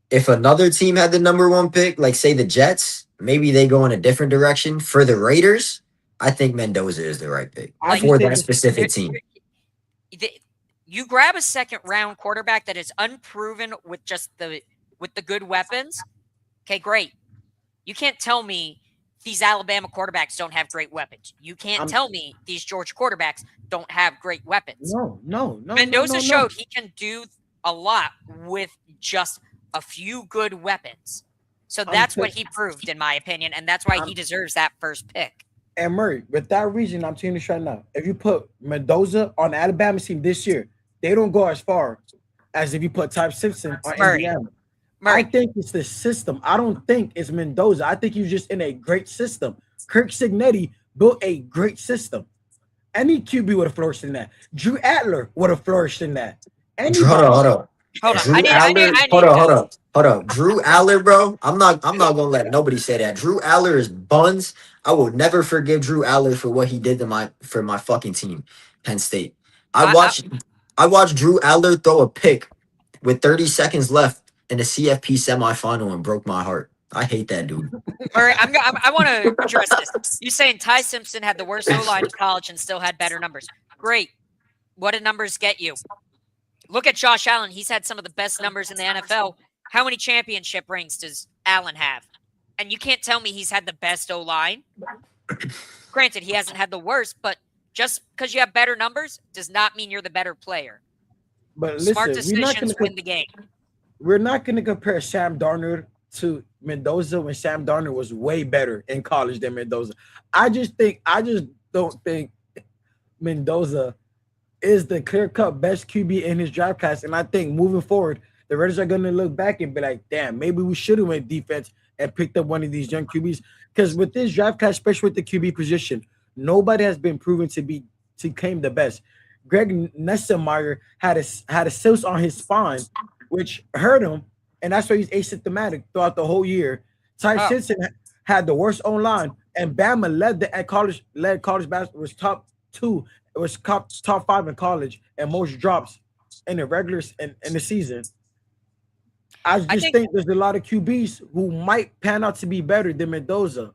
if another team had the number one pick, like say the Jets, maybe they go in a different direction. For the Raiders, I think Mendoza is the right pick for that specific team. You grab a second round quarterback that is unproven with the good weapons. Okay, great. You can't tell me these Alabama quarterbacks don't have great weapons. You can't tell me these Georgia quarterbacks don't have great weapons. No. Mendoza showed he can do a lot with just a few good weapons. So that's what he proved, in my opinion, and that's why he deserves that first pick. And Murray, with that reason, I'm telling you right now, if you put Mendoza on Alabama's team this year, they don't go as far as if you put Type Simpson on Indiana. I think it's the system. I don't think it's Mendoza. I think he's just in a great system. Kirk Cignetti built a great system. Any QB would have flourished in that. Drew Adler would have flourished in that. Hold up. Drew Aller, bro. I'm not gonna let nobody say that. Drew Aller is buns. I will never forgive Drew Aller for what he did for my fucking team, Penn State. I watched Drew Aller throw a pick with 30 seconds left in the CFP semifinal and broke my heart. I hate that dude. All right, I want to address this. You saying Ty Simpson had the worst O-line in college and still had better numbers. Great. What did numbers get you? Look at Josh Allen. He's had some of the best numbers in the NFL. How many championship rings does Allen have? And you can't tell me he's had the best O-line. Granted, he hasn't had the worst, but just because you have better numbers does not mean you're the better player. But listen, smart decisions win the game. We're not going to compare Sam Darnold to Mendoza when Sam Darnold was way better in college than Mendoza. I just don't think Mendoza is the clear-cut best QB in his draft class. And I think moving forward, the Raiders are going to look back and be like, damn, maybe we should have went defense and picked up one of these young QBs. Because with this draft class, especially with the QB position, nobody has been proven to claim the best. Greg Nussmeier had a cyst on his spine, which hurt him, and that's why he's asymptomatic throughout the whole year. Ty Simpson had the worst online, and Bama led college basketball, was top 2. It was top 5 in college and most drops in the regulars in the season. I think there's a lot of QBs who might pan out to be better than Mendoza.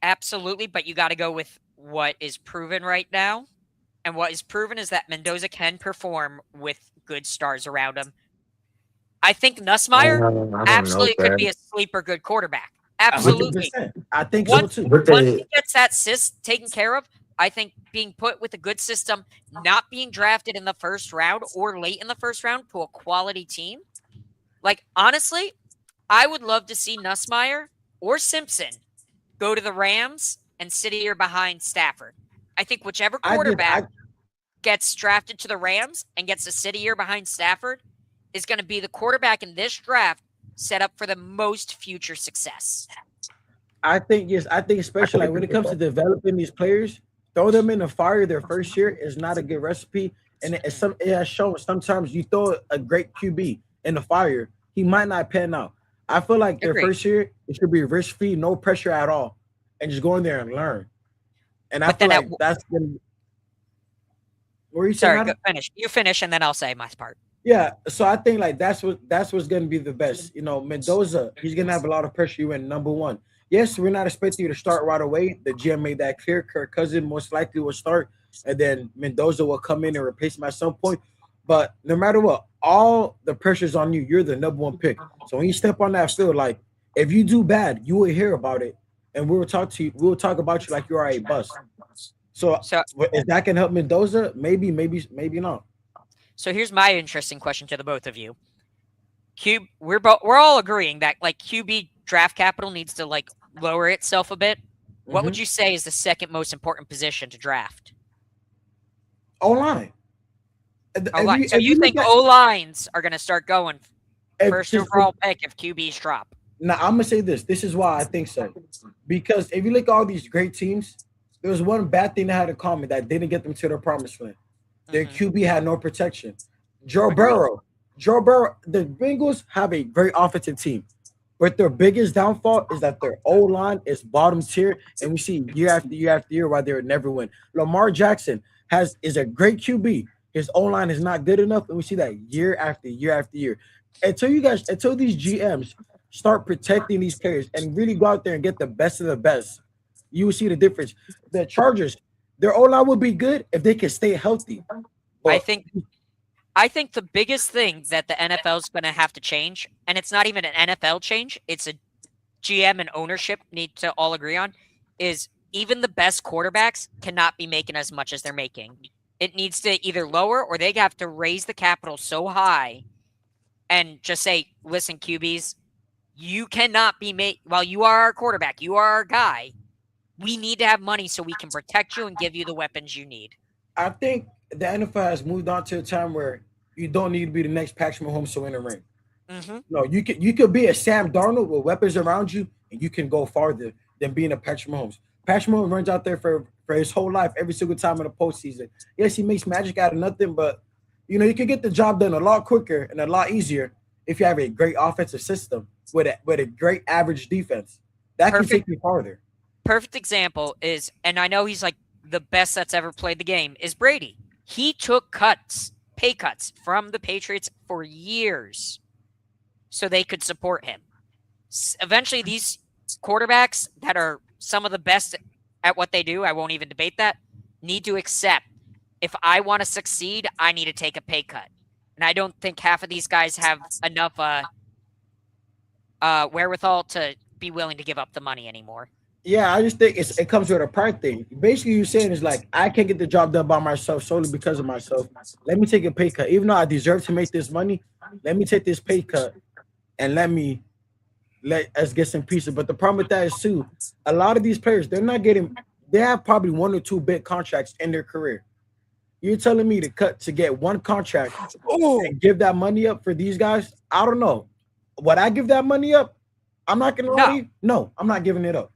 Absolutely, but you got to go with what is proven right now. And what is proven is that Mendoza can perform with good stars around him. I think Nussmeier absolutely could be a sleeper good quarterback. Absolutely. 100%. I think once, so too. Once he gets that cyst taken care of, I think being put with a good system, not being drafted in the first round or late in the first round to a quality team. Like, honestly, I would love to see Nussmeier or Simpson go to the Rams and sit here behind Stafford. I think whichever quarterback gets drafted to the Rams and gets a city year behind Stafford is going to be the quarterback in this draft set up for the most future success. I think especially like when it comes to developing these players, throw them in the fire their first year is not a good recipe. And it has shown sometimes you throw a great QB in the fire, he might not pan out. I feel like their first year, it should be risk-free, no pressure at all, and just go in there and learn. And I feel like that's going to What were you saying, Sorry, go, Adam? finish. You finish, and then I'll say my part. Yeah, so I think like that's what's gonna be the best. You know, Mendoza, he's gonna have a lot of pressure. You in number one. Yes, we're not expecting you to start right away. The GM made that clear. Kirk Cousin most likely will start, and then Mendoza will come in and replace him at some point. But no matter what, all the pressure's on you. You're the number one pick. So when you step on that field, like if you do bad, you will hear about it, and we will talk to you. We will talk about you like you are a bust. So So, if that can help Mendoza, maybe not. so here's my interesting question to the both of you. We're all agreeing that like QB draft capital needs to like lower itself a bit. What would Mhm. you say is the second most important position to draft? O line. O line. So you think O lines are going to start going first overall pick if QBs drop? Now I'm gonna say this. This is why I think so. Because if you look at all these great teams, there was one bad thing they had in common that didn't get them to their promised land. Their Mhm. QB had no protection. Joe Agreed. Burrow. Joe Burrow, the Bengals have a great offensive team, but their biggest downfall is that their O line is bottom tier, and we see year after year after year why they never win. Lamar Jackson is a great QB. His O line is not good enough, and we see that year after year after year. Until these GMs start protecting these players and really go out there and get the best of the best, you will see the difference. The Chargers, their O line would be good if they can stay healthy. I But think the biggest thing that the NFL is going to have to change, and it's not even an NFL change, it's a GM and ownership need to all agree on, is even the best quarterbacks cannot be making as much as they're making. It needs to either lower or they have to raise the capital so high and just say, listen, QBs, you cannot be made, while you are our quarterback, you are our guy. We need to have money so we can protect you and give you the weapons you need. I think the NFL has moved on to a time where you don't need to be the next Patrick Mahomes to win a ring. Mm-hmm. No, you could be a Sam Darnold with weapons around you, and you can go farther than being a Patrick Mahomes. Patrick Mahomes runs out there for his whole life, every single time in the postseason. Yes, he makes magic out of nothing, but you can get the job done a lot quicker and a lot easier if you have a great offensive system with a great average defense. That can take you farther. Perfect example is, and I know he's like the best that's ever played the game, is Brady. He took pay cuts from the Patriots for years so they could support him. Eventually, these quarterbacks that are some of the best at what they do, I won't even debate that, need to accept if I want to succeed, I need to take a pay cut. And I don't think half of these guys have enough wherewithal to be willing to give up the money anymore. Yeah, I just think it comes with a pride thing. Basically, you're saying is like I can't get the job done by myself solely because of myself. Let me take a pay cut, even though I deserve to make this money. Let me take this pay cut, and let us get some pieces. But the problem with that is too, a lot of these players they have probably one or two big contracts in their career. You're telling me to get one contract and give that money up for these guys? I don't know. Would I give that money up? I'm not gonna lie to you. No, I'm not giving it up.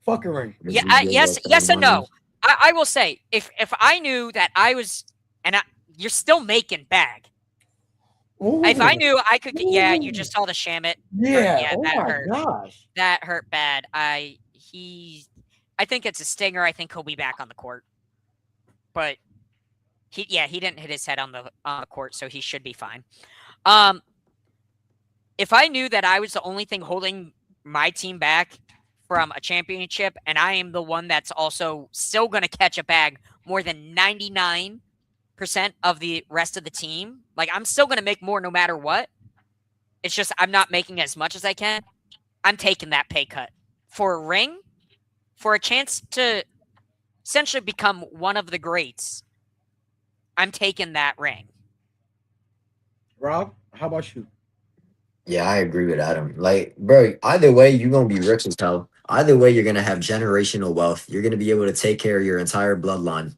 Fucking ring. Yeah, yes and no. I will say, if I knew that I was, you're still making bag. Ooh. If I knew I could, you just saw the Shamit. Yeah, oh that my hurt. gosh. That hurt bad. I think it's a stinger. I think he'll be back on the court, but he didn't hit his head on the court, so he should be fine. If I knew that I was the only thing holding my team back from a championship, and I am the one that's also still going to catch a bag more than 99% of the rest of the team, like I'm still going to make more no matter what. It's just I'm not making as much as I can. I'm taking that pay cut for a ring, for a chance to essentially become one of the greats. I'm taking that ring. Rob, how about you? Yeah, I agree with Adam. Like, bro, either way, you're gonna be rich as hell. Either way, you're gonna have generational wealth. You're gonna be able to take care of your entire bloodline.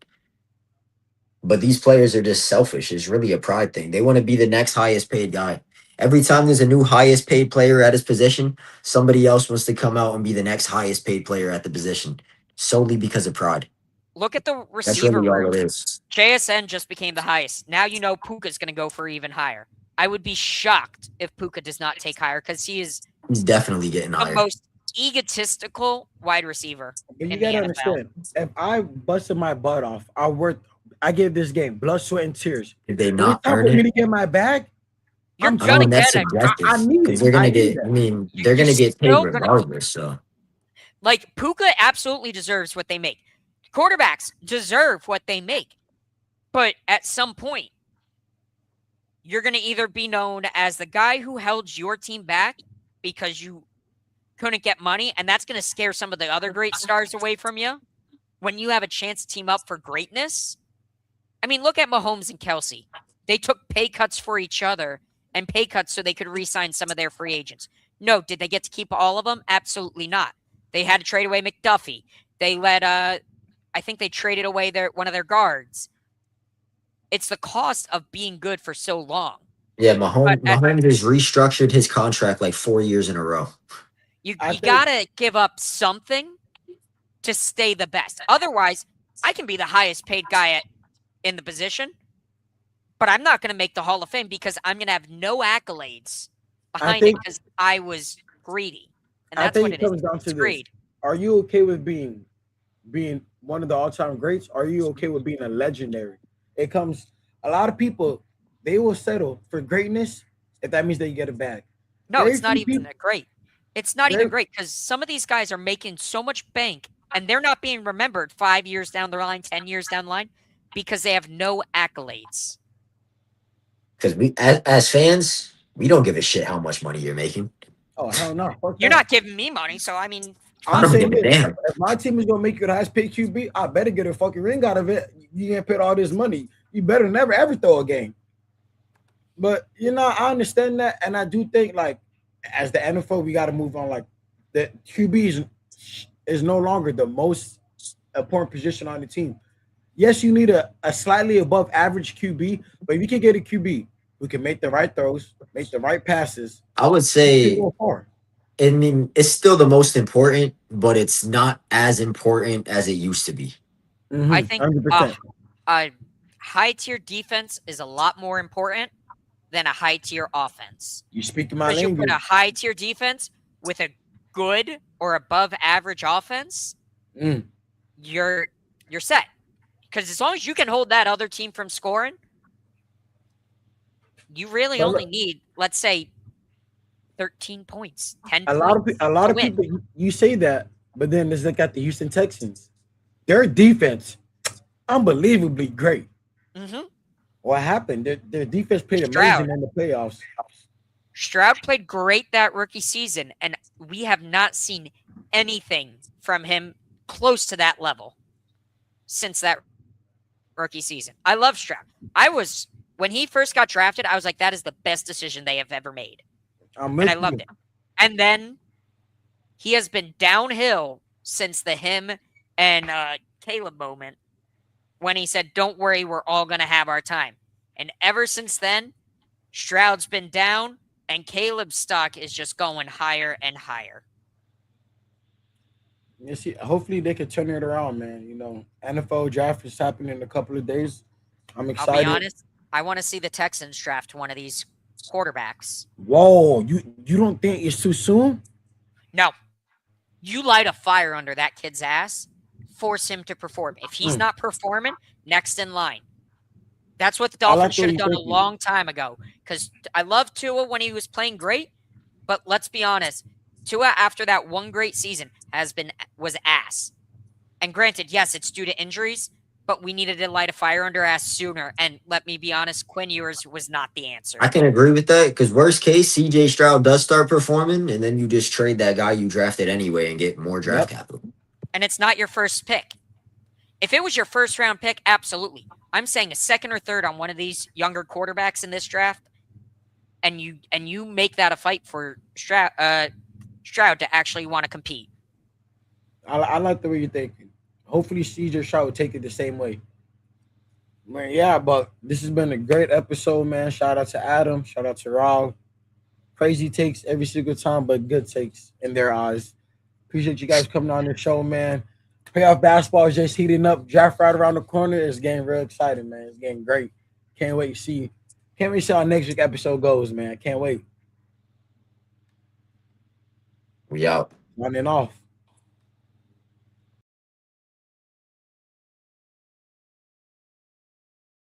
But these players are just selfish. It's really a pride thing. They want to be the next highest paid guy. Every time there's a new highest paid player at his position, somebody else wants to come out and be the next highest paid player at the position solely because of pride. Look at the That's receiver really all room. it is. JSN just became the highest. Now you know Puka's going to go for even higher. I would be shocked if Puka does not take higher because he is He's definitely getting the higher. most egotistical wide receiver But you in the gotta NFL. understand, if I busted my butt off, I worked I gave this game blood, sweat, and tears. Did they When not it's time earn for me it? to get my bag, You're I'm gonna Oh, that's get it. subjective I need because it. they're I gonna need get. that. I mean, You- they're You're gonna get paid still gonna regardless. So like Puka absolutely deserves what they make. Quarterbacks deserve what they make. But at some point, you're going to either be known as the guy who held your team back because you couldn't get money, and that's going to scare some of the other great stars away from you when you have a chance to team up for greatness. I mean, look at Mahomes and Kelsey. They took pay cuts for each other and pay cuts so they could re-sign some of their free agents. No, did they get to keep all of them? Absolutely not. They had to trade away McDuffie. They let I think they traded away one of their guards. It's the cost of being good for so long. yeah, But Mahomes has restructured his contract like 4 years in a row. you I think- gotta give up something to stay the best. Otherwise, I can be the highest paid guy in the position, but I'm not gonna make the Hall of Fame because I'm gonna have no accolades behind it think- because I was greedy. And I that's think what it it is. comes down to It's this. greed. Are you okay with being one of the all-time greats? Are you okay with being a legendary? It comes. A lot of people, they will settle for greatness if that means they get a bag. No, Very it's not few even people- great. It's not Very- even great because some of these guys are making so much bank and they're not being remembered 5 years down the line, 10 years down the line because they have no accolades. Because we, as fans, we don't give a shit how much money you're making. Oh hell no! Fuck You're that. not giving me money, so I mean, I I'm don't saying give a this. damn. If my team is gonna make you the highest paid QB, I better get a fucking ring out of it. You can't put all this money. You better never ever throw a game. But I understand that, and I do think like as the NFL, we got to move on. Like the QB is no longer the most important position on the team. Yes, you need a slightly above average QB, but if you can get a QB who can make the right throws, make the right passes, I would you say, go far. I mean, it's still the most important, but it's not as important as it used to be. I think 100%. a high tier defense is a lot more important than a high tier offense. You speak my Because you language. put a high tier defense with a good or above average offense, Mm. you're set. Because as long as you can hold that other team from scoring, you really But only look- need, let's say, 13 points, 10 A lot of points a lot to of win. people you say that, but then let's look at the Houston Texans. Their defense, unbelievably great. Mhm. What happened? Their defense played Stroud. amazing in the playoffs. Stroud played great that rookie season, and we have not seen anything from him close to that level since that rookie season. I love Stroud. When he first got drafted, I was like, that is the best decision they have ever made. I'm And I with loved you. it. And then he has been downhill since the him and Caleb moment when he said, don't worry, we're all going to have our time. And ever since then, Stroud's been down, and Caleb's stock is just going higher and higher. You see, hopefully they can turn it around, man. NFL draft is happening in a couple of days. I'm excited. I'll be honest, I want to see the Texans draft one of these quarterbacks. Whoa, you don't think it's too soon? No. You light a fire under that kid's ass, force him to perform. If he's not performing, next in line. That's what the I like Dolphins should what have you're done a thinking. long time ago. Because I love Tua when he was playing great, but let's be honest, Tua after that one great season was ass. And granted, yes, it's due to injuries, but we needed to light a fire under our ass sooner. And let me be honest, Quinn Ewers was not the answer. I can agree with that because worst case, CJ Stroud does start performing, and then you just trade that guy you drafted anyway and get more draft capital. And it's not your first pick. If it was your first round pick, absolutely. I'm saying a second or third on one of these younger quarterbacks in this draft, and you make that a fight for Stroud to actually want to compete. I like the way you're thinking. Hopefully, CJ Stroud will take it the same way. Man, yeah, but this has been a great episode, man. Shout out to Adam. Shout out to Rob. Crazy takes every single time, but good takes in their eyes. Appreciate you guys coming on the show, man. Playoff basketball is just heating up. Draft right around the corner. It's getting real exciting, man. It's getting great. Can't wait to see. Can't wait to see how next week episode goes, man. Can't wait. We out. Running off.